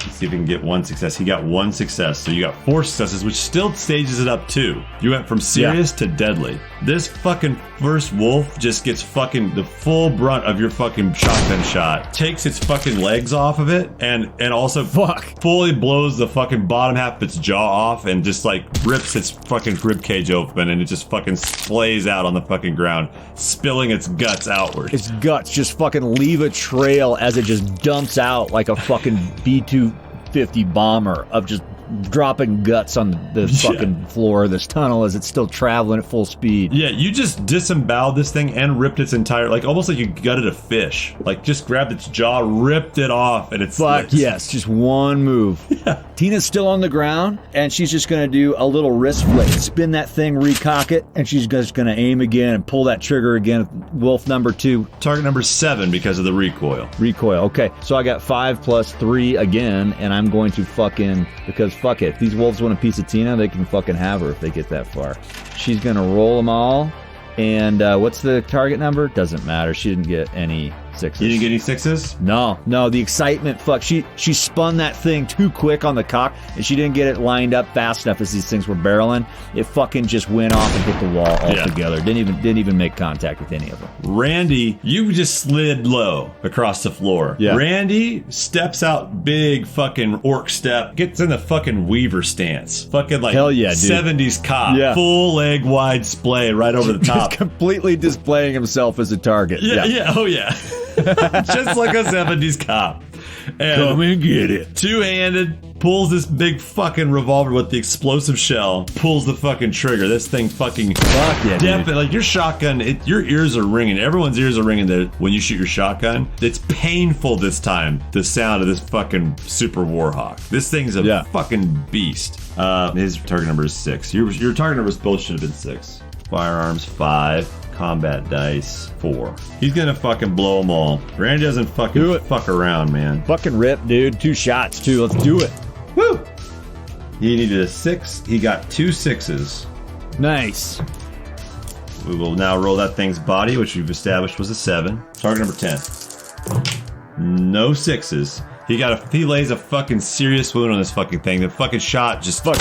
Let's see if we can get 1 success. He got 1 success. So you got 4 successes, which still stages it up 2. You went from serious to deadly. This fucking first wolf just gets fucking the full brunt of your fucking shotgun shot. Takes its fucking legs off of it and also fully blows the fucking bottom half of its jaw off and just like rips its fucking rib cage open and it just fucking splays out on the fucking ground, spilling its guts outward. Its guts just fucking leave a trail as it just dumps out like a fucking B-250 bomber of just dropping guts on the fucking floor of this tunnel as it's still traveling at full speed. Yeah, you just disemboweled this thing and ripped its entire, like almost like you gutted a fish. Like just grabbed its jaw, ripped it off, and it's yes, just one move. Yeah. Tina's still on the ground, and she's just gonna do a little wrist flick, spin that thing, recock it, and she's just gonna aim again and pull that trigger again. Wolf number 2. Target number 7 because of the recoil. Okay, so I got 5 plus 3 again, and I'm going to fucking, because fuck it, if these wolves want a piece of Tina, they can fucking have her if they get that far. She's gonna roll them all, and what's the target number? Doesn't matter. She didn't get any 6s. You didn't get any 6s? No, the excitement, she spun that thing too quick on the cock, and she didn't get it lined up fast enough as these things were barreling. It fucking just went off and hit the wall altogether. Didn't even make contact with any of them. Randy, you just slid low across the floor. Yeah. Randy steps out big fucking orc step, gets in the fucking Weaver stance. Fucking like hell yeah, dude. 70s cop. Yeah. Full leg wide splay right over the top. Just completely displaying himself as a target. Yeah. Oh yeah. Just like a 70s cop. And come and get it. Two-handed, pulls this big fucking revolver with the explosive shell, pulls the fucking trigger. This thing fucking definitely, like your shotgun, your ears are ringing. Everyone's ears are ringing when you shoot your shotgun. It's painful this time, the sound of this fucking Super Warhawk. This thing's a fucking beast. His target number is 6. Your target numbers both should have been 6. Firearms 5. Combat dice 4. He's gonna fucking blow them all. Randy doesn't fucking fuck around, man. Fucking rip, dude. 2 shots, too. Let's do it. Woo! He needed a 6. He got 2 6s. Nice. We will now roll that thing's body, which we've established was a 7. Target number 10. No 6s. He lays a fucking serious wound on this fucking thing. The fucking shot just dude,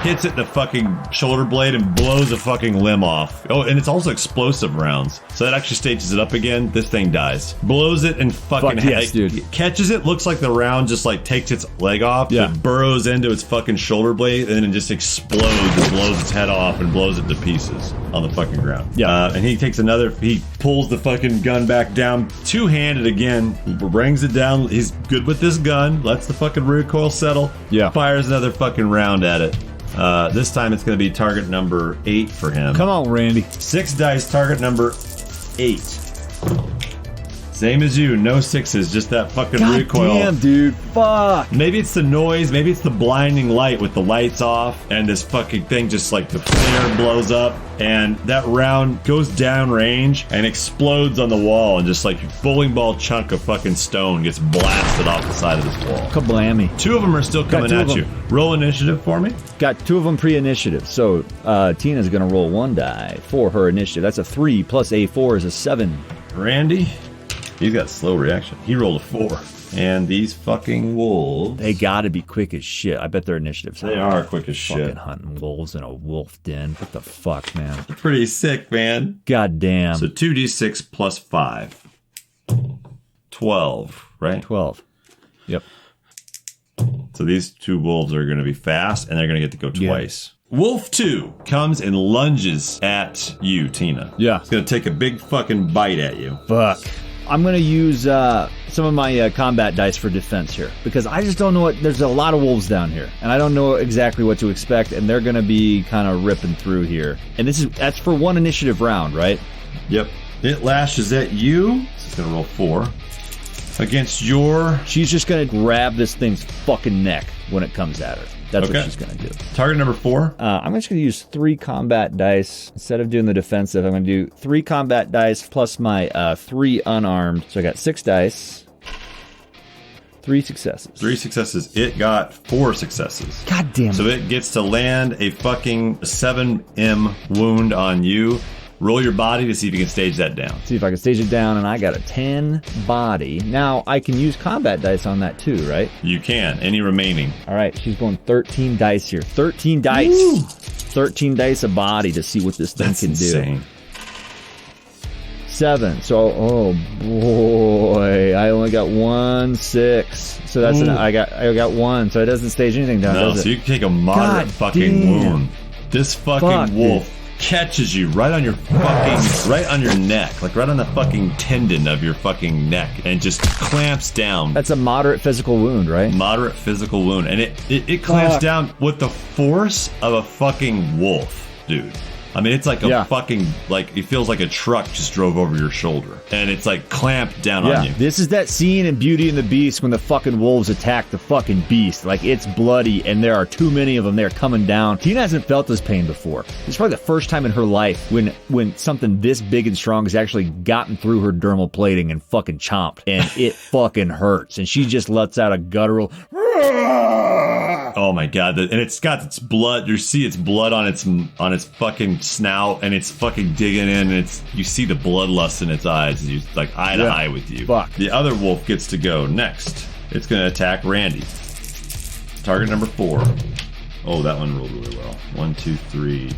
hits it in the fucking shoulder blade and blows a fucking limb off. Oh, and it's also explosive rounds. So that actually stages it up again. This thing dies. Blows it and fucking dude. Catches it. Looks like the round just like takes its leg off. Yeah. It burrows into its fucking shoulder blade and then it just explodes and blows its head off and blows it to pieces on the fucking ground. Yeah. And he pulls the fucking gun back down, two-handed again, brings it down. He's good with this gun, lets the fucking recoil settle, fires another fucking round at it. This time it's going to be target number 8 for him. Come on, Randy. 6 dice, target number 8. Same as you, no 6s, just that fucking recoil. Damn, dude, fuck. Maybe it's the noise, maybe it's the blinding light with the lights off, and this fucking thing just like the flare blows up, and that round goes down range and explodes on the wall, and just like a bowling ball chunk of fucking stone gets blasted off the side of this wall. Kablammy. 2 of them are still coming at you. Roll initiative for me. Got 2 of them pre-initiative. So Tina's gonna roll 1 die for her initiative. That's a 3 plus a 4 is a 7. Randy, he's got slow reaction. He rolled a 4. And these fucking wolves, they gotta be quick as shit. I bet their initiatives. They are quick as shit. Fucking hunting wolves in a wolf den. What the fuck, man? Pretty sick, man. God damn. So 2d6 plus 5. 12, right? 12. Yep. So these 2 wolves are going to be fast, and they're going to get to go twice. Wolf 2 comes and lunges at you, Tina. Yeah. It's going to take a big fucking bite at you. Fuck. I'm going to use some of my combat dice for defense here, because I just don't know there's a lot of wolves down here, and I don't know exactly what to expect, and they're going to be kind of ripping through here. And that's for 1 initiative round, right? Yep. It lashes at you. So it's going to roll 4. Against your... She's just going to grab this thing's fucking neck when it comes at her. That's what she's going to do. Target number 4. I'm just going to use 3 combat dice. Instead of doing the defensive, I'm going to do 3 combat dice plus my 3 unarmed. So I got 6 dice. 3 successes. 3 successes. It got 4 successes. God damn it. So it gets to land a fucking 7M wound on you. Roll your body to see if you can stage that down. See if I can stage it down, and I got a 10 body. Now, I can use combat dice on that too, right? You can. Any remaining. All right, she's going 13 dice here. 13 dice. Woo! 13 dice a body to see what this thing can insane. do. 7. So, oh boy, I only got 1 6. So that's I got 1. So it doesn't stage anything down. No, does so it? you can take a moderate fucking wound. This fucking wolf catches you right on your fucking right on your neck, like right on the fucking tendon of your fucking neck, and just clamps down. That's a moderate physical wound, right? Moderate physical wound, and it clamps down with the force of a fucking wolf, dude. I mean, it's like a fucking, like, it feels like a truck just drove over your shoulder. And it's like clamped down on you. This is that scene in Beauty and the Beast when the fucking wolves attack the fucking beast. Like, it's bloody and there are too many of them. They're coming down. Tina hasn't felt this pain before. It's probably the first time in her life when something this big and strong has actually gotten through her dermal plating and fucking chomped. And it fucking hurts. And she just lets out a guttural... Oh my god! And it's got its blood. You see its blood on its fucking snout, and it's fucking digging in. And you see the bloodlust in its eyes, and you like eye to eye with you. Fuck. The other wolf gets to go next. It's gonna attack Randy. Target number 4. Oh, that one rolled really well. 1, 2, 3,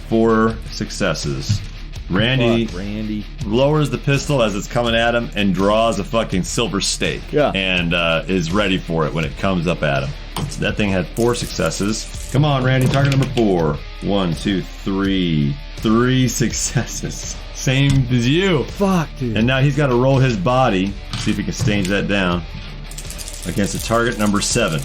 4 successes. Randy lowers the pistol as it's coming at him and draws a fucking silver stake. Yeah. And is ready for it when it comes up at him. So that thing had 4 successes. Come on, Randy. Target number 4. 1, 2, 3. 3 successes. Same as you. Fuck, dude. And now he's got to roll his body. See if he can stage that down. Against a target number 7.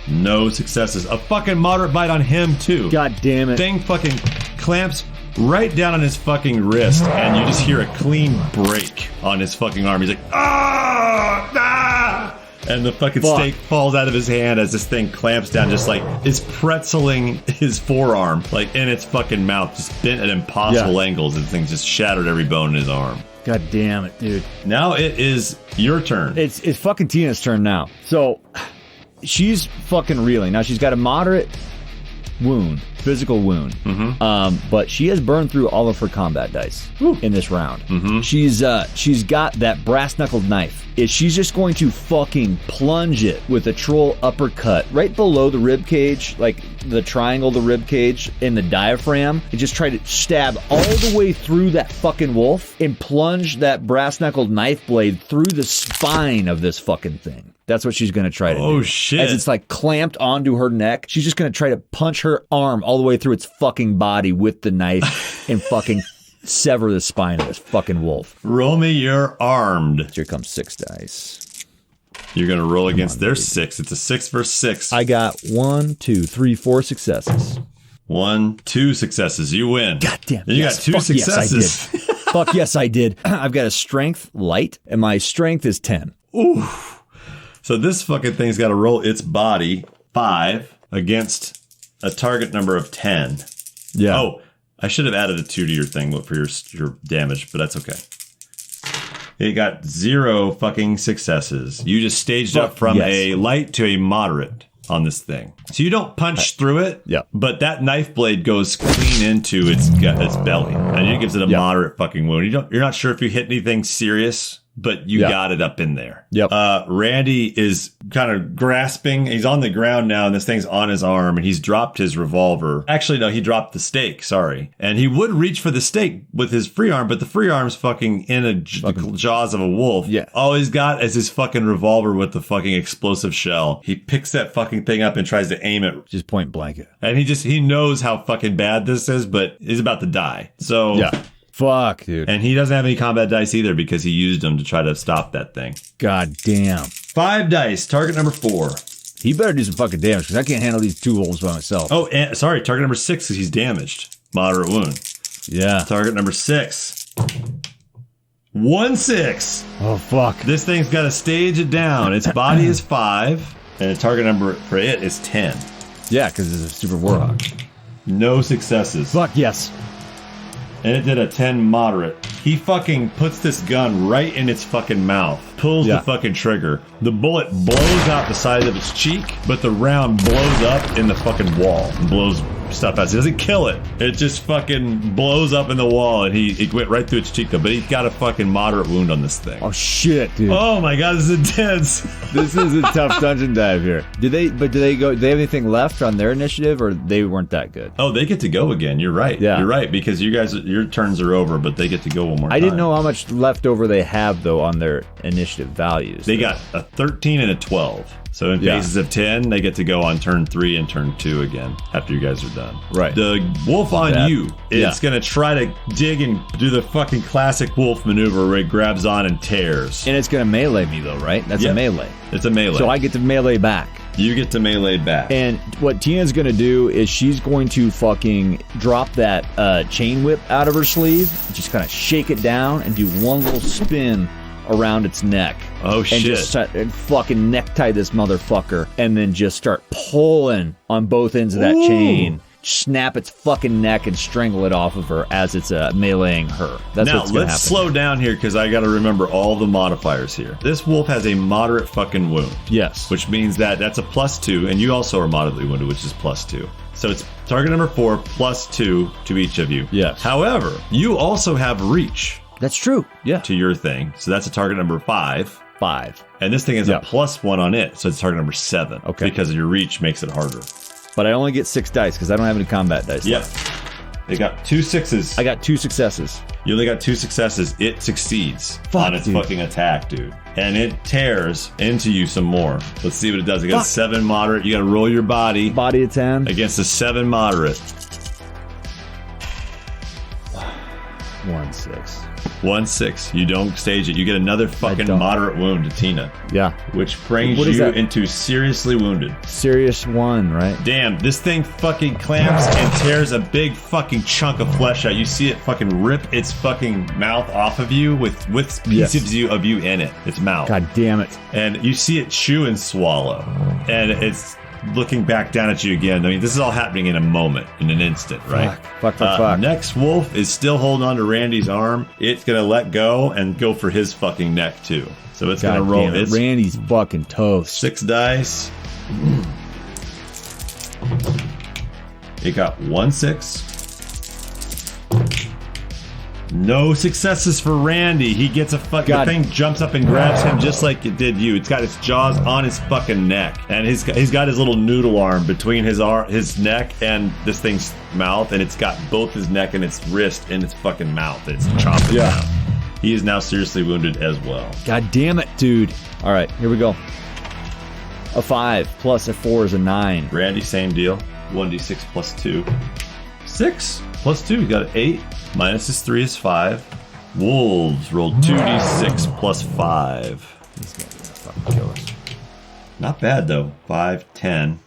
No successes. A fucking moderate bite on him, too. God damn it. Thing fucking clamps right down on his fucking wrist, and you just hear a clean break on his fucking arm. He's like, ah! And the fucking stake falls out of his hand as this thing clamps down, just like is pretzeling his forearm, like in its fucking mouth, just bent at impossible angles, and the thing just shattered every bone in his arm. God damn it, dude. Now it is your turn. It's fucking Tina's turn now. So she's fucking reeling. Now she's got a moderate wound, physical wound. But she has burned through all of her combat dice in this round. She's got that brass knuckled knife. She's just going to fucking plunge it with a troll uppercut right below the rib cage, like the triangle of the rib cage in the diaphragm, and just try to stab all the way through that fucking wolf and plunge that brass knuckled knife blade through the spine of this fucking thing. That's what she's going to try to do. Oh, shit. As it's like clamped onto her neck, she's just going to try to punch her arm all the way through its fucking body with the knife and fucking sever the spine of this fucking wolf. Roll me your armed. Here comes 6 dice. You're going to roll against their 6. It's a 6 versus 6. I got 1, 2, 3, 4 successes. 1, 2 successes. You win. God damn. And you got 2 successes. Yes, I did. Fuck yes, I did. I've got a strength light, and my strength is 10. Ooh. So this fucking thing's got to roll its body 5 against a target number of 10. Yeah. Oh, I should have added a 2 to your thing for your damage, but that's okay. It got 0 fucking successes. You just staged up from a light to a moderate on this thing. So you don't punch through it, but that knife blade goes clean into its belly, and it gives it a moderate fucking wound. You're not sure if you hit anything serious, but you got it up in there. Randy is kind of grasping. He's on the ground now, and this thing's on his arm, and he's dropped his revolver. Actually, no, he dropped the stake. Sorry. And he would reach for the stake with his free arm, but the free arm's fucking in the jaws of a wolf. Yeah. All he's got is his fucking revolver with the fucking explosive shell. He picks that fucking thing up and tries to aim it. Just point blank it. And he knows how fucking bad this is, but he's about to die. So... yeah. Fuck, dude. And he doesn't have any combat dice either because he used them to try to stop that thing. God damn. 5 dice. Target number 4. He better do some fucking damage because I can't handle these 2 wolves by myself. Oh, and, sorry. Target number 6 because he's damaged. Moderate wound. Yeah. Target number 6. 1-6. Oh, fuck. This thing's got to stage it down. Its body is 5. And the target number for it is 10. Yeah, because it's a super warhawk. No successes. Fuck yes. And it did a 10 moderate. He fucking puts this gun right in its fucking mouth. Pulls the fucking trigger. The bullet blows out the side of its cheek, but the round blows up in the fucking wall. And blows stuff out. It doesn't kill it. It just fucking blows up in the wall, and it went right through its cheek, though. But he's got a fucking moderate wound on this thing. Oh, shit, dude. Oh, my God. This is intense. This is a tough dungeon dive here. Do they have anything left on their initiative, or they weren't that good? Oh, they get to go again. You're right. Yeah. You're right, because your turns are over, but they get to go one more time. I didn't know how much leftover they have, though, on their initiative values. They got a 13 and a 12. So in phases of 10, they get to go on turn 3 and turn 2 again after you guys are done. Right. The wolf on you, it's going to try to dig and do the fucking classic wolf maneuver where it grabs on and tears. And it's going to melee me, though, right? That's a melee. It's a melee. So I get to melee back. You get to melee back. And what Tina's going to do is she's going to fucking drop that chain whip out of her sleeve, just kind of shake it down and do one little spin around its neck. Oh, shit. And fucking necktie this motherfucker. And then just start pulling on both ends of that chain. Snap its fucking neck and strangle it off of her as it's meleeing her. That's now, what's gonna let's happen. slow down here because I got to remember all the modifiers here. This wolf has a moderate fucking wound. Yes. Which means that's a +2, and you also are moderately wounded, which is +2. So it's target number 4 +2 to each of you. Yes. However, you also have reach. That's true. Yeah. To your thing. So that's a target number 5. 5. And this thing is a +1 on it, so it's target number 7. Okay. Because your reach makes it harder. But I only get 6 dice because I don't have any combat dice. Yep. They got 2 6s. I got 2 successes. You only got 2 successes. It succeeds on its fucking attack, dude. And it tears into you some more. Let's see what it does. It got 7 moderate. You got to roll your body. Body of 10. Against a 7 moderate. 1-6. 1-6. You don't stage it. You get another fucking moderate wound to Tina. Yeah. Which brings you into seriously wounded. Serious 1, right? Damn, this thing fucking clamps and tears a big fucking chunk of flesh out. You see it fucking rip its fucking mouth off of you with pieces of you in it. Its mouth. God damn it. And you see it chew and swallow. And it's looking back down at you again. I mean, this is all happening in a moment, in an instant, right? Fuck. Next wolf is still holding on to Randy's arm. It's going to let go and go for his fucking neck, too. So it's going to roll. Randy's fucking toast. 6 dice. It got 1 6. No successes for Randy. He gets a fucking... The thing jumps up and grabs him just like it did you. It's got its jaws on his fucking neck. And he's got his little noodle arm between his neck and this thing's mouth. And it's got both his neck and its wrist in its fucking mouth. It's chomping down. He is now seriously wounded as well. God damn it, dude. All right, here we go. A 5 plus a 4 is a 9. Randy, same deal. 1d6 plus 2. 6 plus 2. You got an 8. Minus his 3 is 5. Wolves rolled 2d6 plus 5. He's gonna fucking kill us. Not bad though. 5, 10,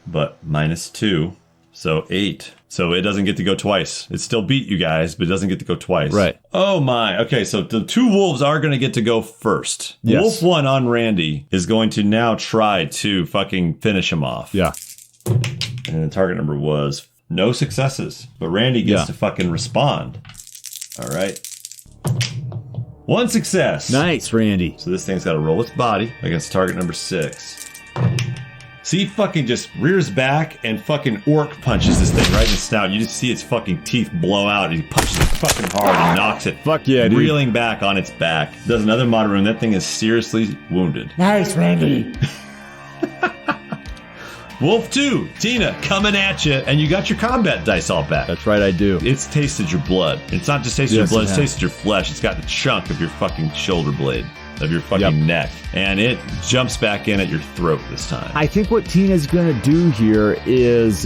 but minus 2, so 8. So it doesn't get to go twice. It still beat you guys, but it doesn't get to go twice. Right. Oh my. Okay, so the 2 wolves are going to get to go first. Yes. Wolf 1 on Randy is going to now try to fucking finish him off. Yeah. And the target number was no successes, but Randy gets to fucking respond. All right. 1 success. Nice, Randy. So this thing's got to roll its body against target number 6. So he fucking just rears back and fucking orc punches this thing right in the snout. You just see its fucking teeth blow out. He punches it fucking hard and knocks it reeling back on its back. Does another mod rune. That thing is seriously wounded. Nice, Randy. Wolf 2, Tina, coming at you, and you got your combat dice all back. That's right, I do. It's tasted your blood. It's not just tasted your blood, it's tasted your flesh. It's got the chunk of your fucking shoulder blade, of your fucking neck. And it jumps back in at your throat this time. I think what Tina's gonna do here is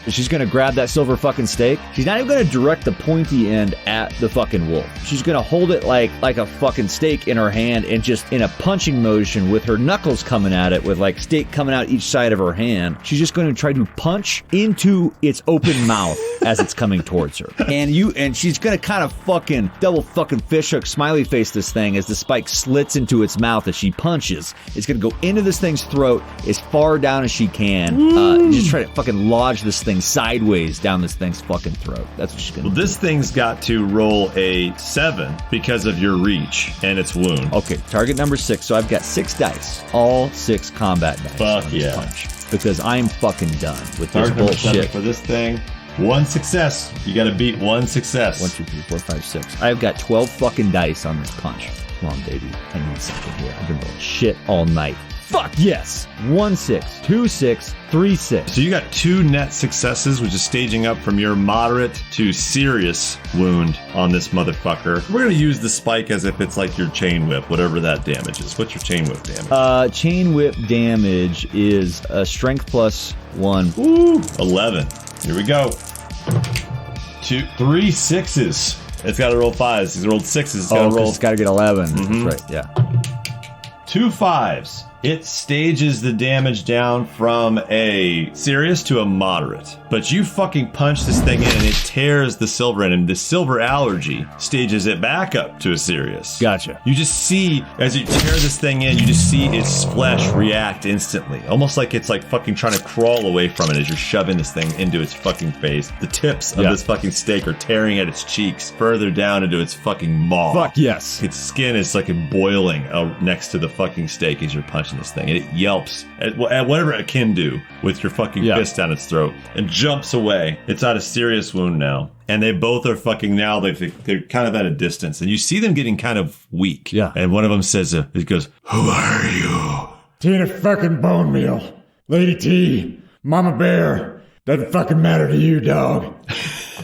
she's gonna grab that silver fucking stake. She's not even gonna direct the pointy end at the fucking wolf. She's gonna hold it like a fucking stake in her hand and just in a punching motion with her knuckles coming at it with like stake coming out each side of her hand. She's just gonna try to punch into its open mouth as it's coming towards her. And she's gonna kind of fucking double fucking fishhook smiley face this thing as the spike slits into its mouth as she punches. It's gonna go into this thing's throat as far down as she can. Just try to fucking lodge this thing sideways down this thing's fucking throat. That's what she's gonna do. This thing's got to roll a 7 because of your reach and its wound. Okay, target number 6. So I've got 6 dice. All 6 combat dice. Fuck yeah. Punch. Because I'm fucking done with Target this bullshit. for this thing. 1 success. You gotta beat 1 success. 1, 2, 3, 4, 5, 6. I've got 12 fucking dice on this punch. Come on, baby. I need something here. I've been rolling shit all night. Fuck yes! 1 6, 2 6, 3 6. So you got 2 net successes, which is staging up from your moderate to serious wound on this motherfucker. We're gonna use the spike as if it's like your chain whip, whatever that damage is. What's your chain whip damage? Chain whip damage is strength plus 1. Ooh, 11. Here we go. 2, 3 6s. It's got to roll 5s. He's rolled 6s. It's got to get 11. That's right, yeah. 2 5s. It stages the damage down from a serious to a moderate. But you fucking punch this thing in and it tears the silver in, and the silver allergy stages it back up to a serious. Gotcha. You just see, as you tear this thing in, you just see its flesh react instantly. Almost like it's like fucking trying to crawl away from it as you're shoving this thing into its fucking face. The tips of this fucking stake are tearing at its cheeks, further down into its fucking maw. Fuck yes. Its skin is like boiling next to the fucking stake as you're punching this thing. And it yelps at whatever it can do with your fucking fist down its throat and jumps away. It's at a serious wound now. And they both are fucking now, they're kind of at a distance. And you see them getting kind of weak. Yeah. And one of them says, it goes, "Who are you?" Tina fucking Bone Meal. Lady T. Mama Bear. Doesn't fucking matter to you, dog.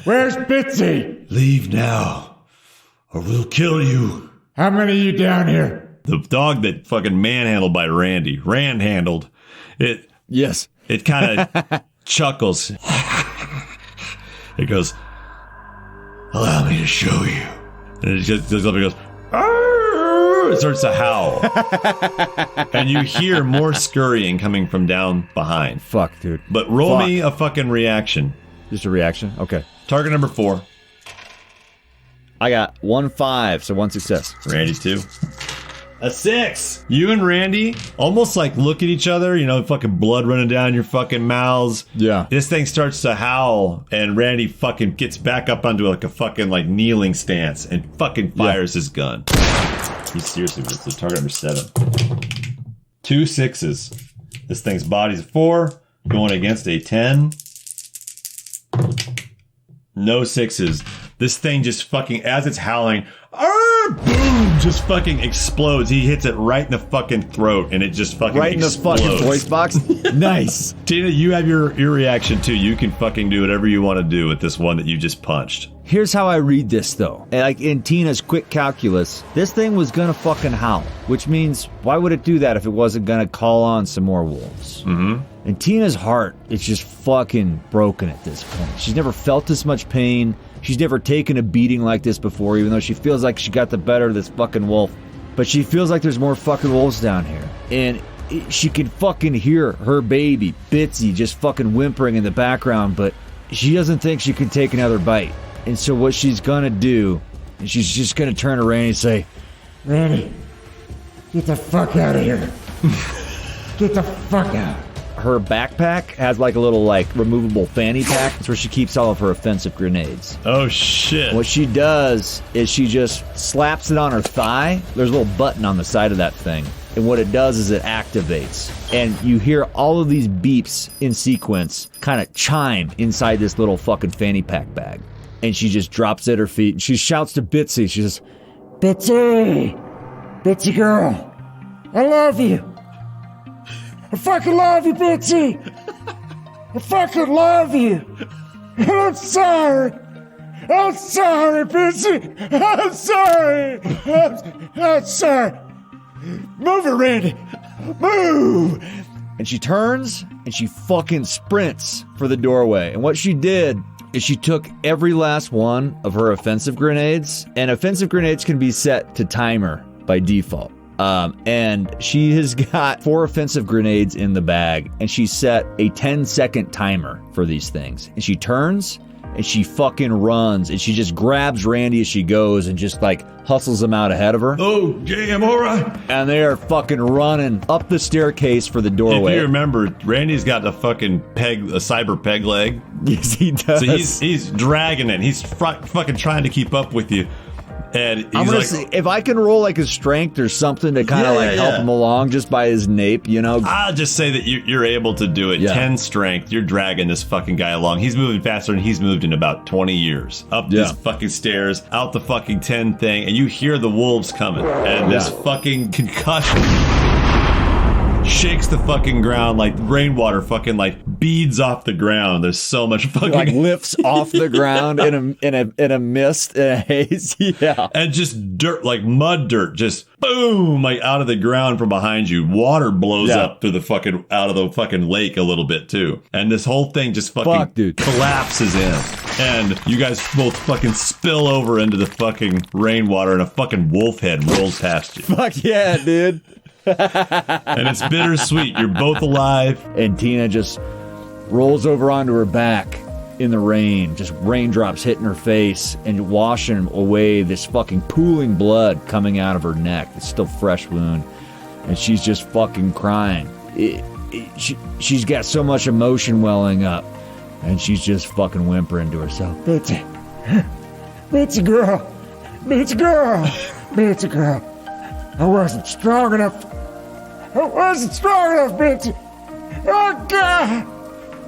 Where's Bitsy? Leave now, or we'll kill you. How many of you down here? The dog that fucking manhandled by Randy. Rand-handled. It. Yes. It kind of chuckles. It goes, "Allow me to show you." And it just goes up and goes, "Arr!" It starts to howl. And you hear more scurrying coming from down behind. Fuck, dude. But roll me a fucking reaction. Just a reaction? Okay. Target number 4. I got 1 5, so 1 success. Randy's 2. A 6. You and Randy almost like look at each other, you know, fucking blood running down your fucking mouths. Yeah. This thing starts to howl, and Randy fucking gets back up onto like a fucking like kneeling stance and fucking fires his gun. He seriously was the target number 7. 2 6s. This thing's body's 4, going against a 10. No sixes. This thing just fucking, as it's howling, boom, just fucking explodes. He hits it right in the fucking throat, and it just fucking Right explodes. in the fucking voice box? Nice. Tina, you have your reaction too. You can fucking do whatever you want to do with this one that you just punched. Here's how I read this, though. Like, in Tina's quick calculus, this thing was gonna fucking howl. Which means, why would it do that if it wasn't gonna call on some more wolves? Mm-hmm. And Tina's heart is just fucking broken at this point. She's never felt this much pain. She's never taken a beating like this before, even though she feels like she got the better of this fucking wolf. But she feels like there's more fucking wolves down here. And she can fucking hear her baby, Bitsy, just fucking whimpering in the background, but she doesn't think she can take another bite. And so what she's gonna do is she's just gonna turn to Randy and say, Randy, get the fuck out of here. Get the fuck out. her backpack has like a little like removable fanny pack. That's where she keeps all of her offensive grenades. Oh shit. What she does is she just slaps it on her thigh. There's a little button on the side of that thing. And what it does is it activates. And you hear all of these beeps in sequence kind of chime inside this little fucking fanny pack bag. And she just drops at her feet and she shouts to Bitsy. She says, Bitsy! Bitsy girl! I love you! I fucking love you, Bitsy! I fucking love you! I'm sorry! I'm sorry, Bitsy! I'm sorry! I'm sorry! Move it, Randy! Move! and she turns and she fucking sprints for the doorway. And what she did is she took every last one of her offensive grenades, and offensive grenades can be set to timer by default. And she has got 4 offensive grenades in the bag, and she set a 10-second timer for these things. And she turns and she fucking runs, and she just grabs Randy as she goes and just like hustles him out ahead of her. Oh, damn, all right. And they are fucking running up the staircase for the doorway. If you remember, Randy's got a fucking peg, a cyber peg leg. Yes, he does. So he's dragging it. He's fucking trying to keep up with you. And he's I'm gonna like, see if I can roll like his strength or something to kind of help him along just by his nape, you know. I'll just say that you're able to do it. Yeah. 10 strength. You're dragging this fucking guy along. He's moving faster than he's moved in about 20 years. Up these fucking stairs, out the fucking 10 thing, and you hear the wolves coming. And this fucking concussion shakes the fucking ground like rainwater fucking like beads off the ground. There's so much fucking Like lifts off the ground in a mist, in a haze, and just dirt, like mud dirt, just boom, like out of the ground from behind you. Water blows up through the fucking out of the fucking lake a little bit too, and this whole thing just fucking collapses in, and you guys both fucking spill over into the fucking rainwater, and a fucking wolf head rolls past you. Fuck yeah, dude. And it's bittersweet. You're both alive. And Tina just rolls over onto her back in the rain, just raindrops hitting her face and washing away this fucking pooling blood coming out of her neck. It's still fresh wound. And she's just fucking crying. She's got so much emotion welling up. And she's just fucking whimpering to herself. Bitsy. Bitsy girl. Bitsy girl. Bitsy girl. I wasn't strong enough. I wasn't strong enough, Bitsy. Oh, God.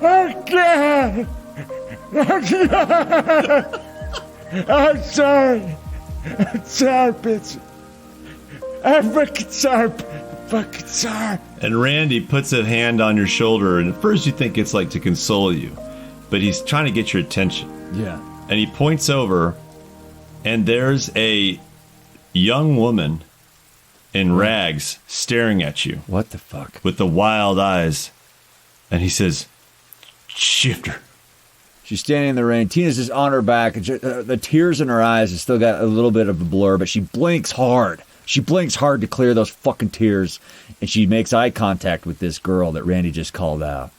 Oh, God. Oh, God. I'm sorry. I'm sorry, Bitsy. I'm fucking sorry. Fucking sorry. And Randy puts a hand on your shoulder, and at first you think it's like to console you, but he's trying to get your attention. Yeah. And he points over, and there's a young woman in rags staring at you. What the fuck? With the wild eyes. And he says, Shifter. She's standing in the rain. Tina's just on her back. And the tears in her eyes have still got a little bit of a blur, but she blinks hard. She blinks hard to clear those fucking tears. And she makes eye contact with this girl that Randy just called out.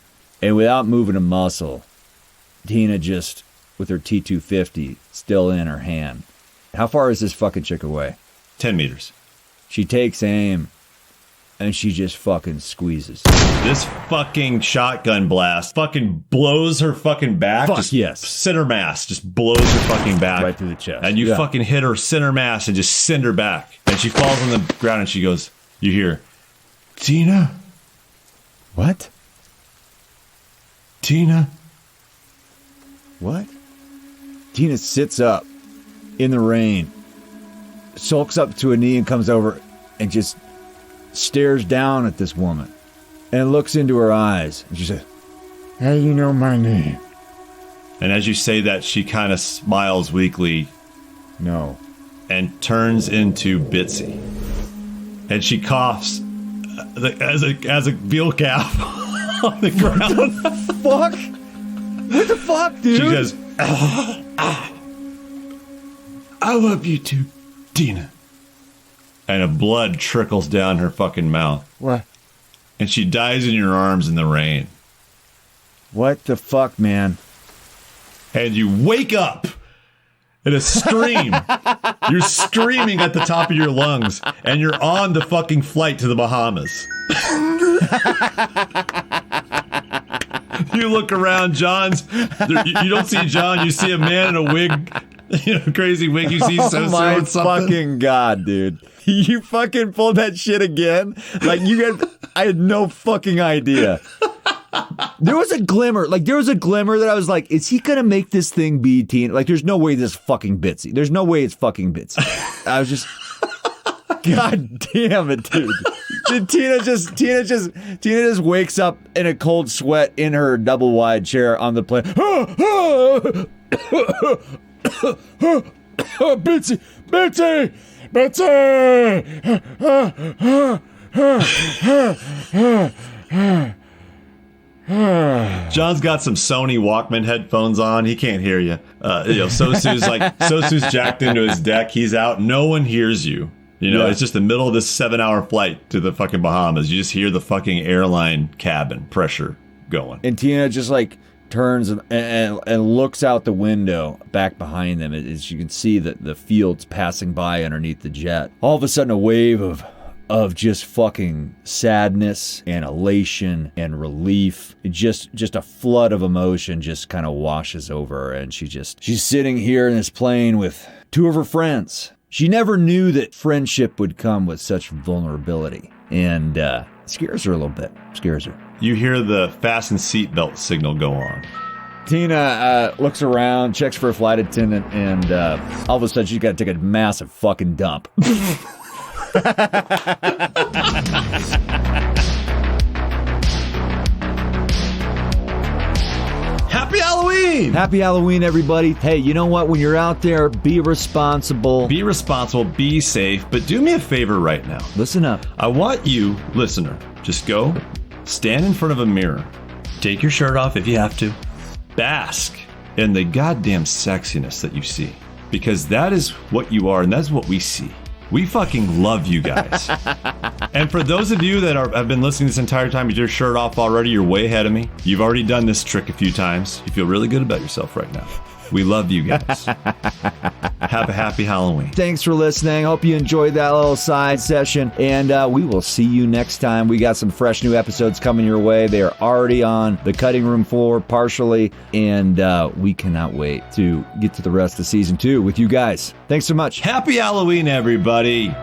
And without moving a muscle, Tina just, with her T-250 still in her hand. How far is this fucking chick away? 10 meters. She takes aim, and she just fucking squeezes. This fucking shotgun blast fucking blows her fucking back. Fuck just yes. Center mass just blows her fucking back. Right through the chest. And you fucking hit her center mass and just send her back. And she falls on the ground and she goes, you hear, Tina? What? Tina? What? Tina sits up in the rain, sulks up to a knee and comes over and just stares down at this woman and looks into her eyes. And she says, How you know my name? And as you say that, she kind of smiles weakly. No. And turns into Bitsy. And she coughs as a veal calf on the ground. Fuck? What the fuck, dude? She goes, I love you too, Tina. And a blood trickles down her fucking mouth. What? And she dies in your arms in the rain. What the fuck, man? And you wake up in a scream. You're screaming at the top of your lungs, and you're on the fucking flight to the Bahamas. You look around, you don't see John, you see a man in a wig, crazy wig. You see Oh my or something. fucking god, dude. You fucking pulled that shit again? Like, I had no fucking idea. There was a glimmer that I was like, is he gonna make this thing be Tina? Like, there's no way this is fucking Bitsy. There's no way it's fucking Bitsy. I was just, god damn it, dude. Tina just wakes up in a cold sweat in her double wide chair on the plane. Bitsy! John's got some Sony Walkman headphones on. He can't hear you. Sosu's jacked into his deck. He's out. No one hears you. It's just the middle of this 7-hour flight to the fucking Bahamas. You just hear the fucking airline cabin pressure going. And Tina just like turns and looks out the window back behind them as you can see the fields passing by underneath the jet. All of a sudden, a wave of just fucking sadness and elation and relief. Just a flood of emotion just kind of washes over her, and she's sitting here in this plane with two of her friends. She never knew that friendship would come with such vulnerability, and scares her a little bit. Scares her. You hear the fasten seatbelt signal go on. Tina looks around, checks for a flight attendant, and all of a sudden she's got to take a massive fucking dump. Happy Halloween! Happy Halloween, everybody. Hey, you know what? When you're out there, be responsible. Be responsible, be safe, but do me a favor right now. Listen up. I want you, listener, just go, stand in front of a mirror, take your shirt off if you have to, bask in the goddamn sexiness that you see. Because that is what you are, and that's what we see. We fucking love you guys. And for those of you that have been listening this entire time with your shirt off already, you're way ahead of me. You've already done this trick a few times. You feel really good about yourself right now. We love you guys. Have a happy Halloween. Thanks for listening. Hope you enjoyed that little side session. And we will see you next time. We got some fresh new episodes coming your way. They are already on the cutting room floor partially. And we cannot wait to get to the rest of season 2 with you guys. Thanks so much. Happy Halloween, everybody.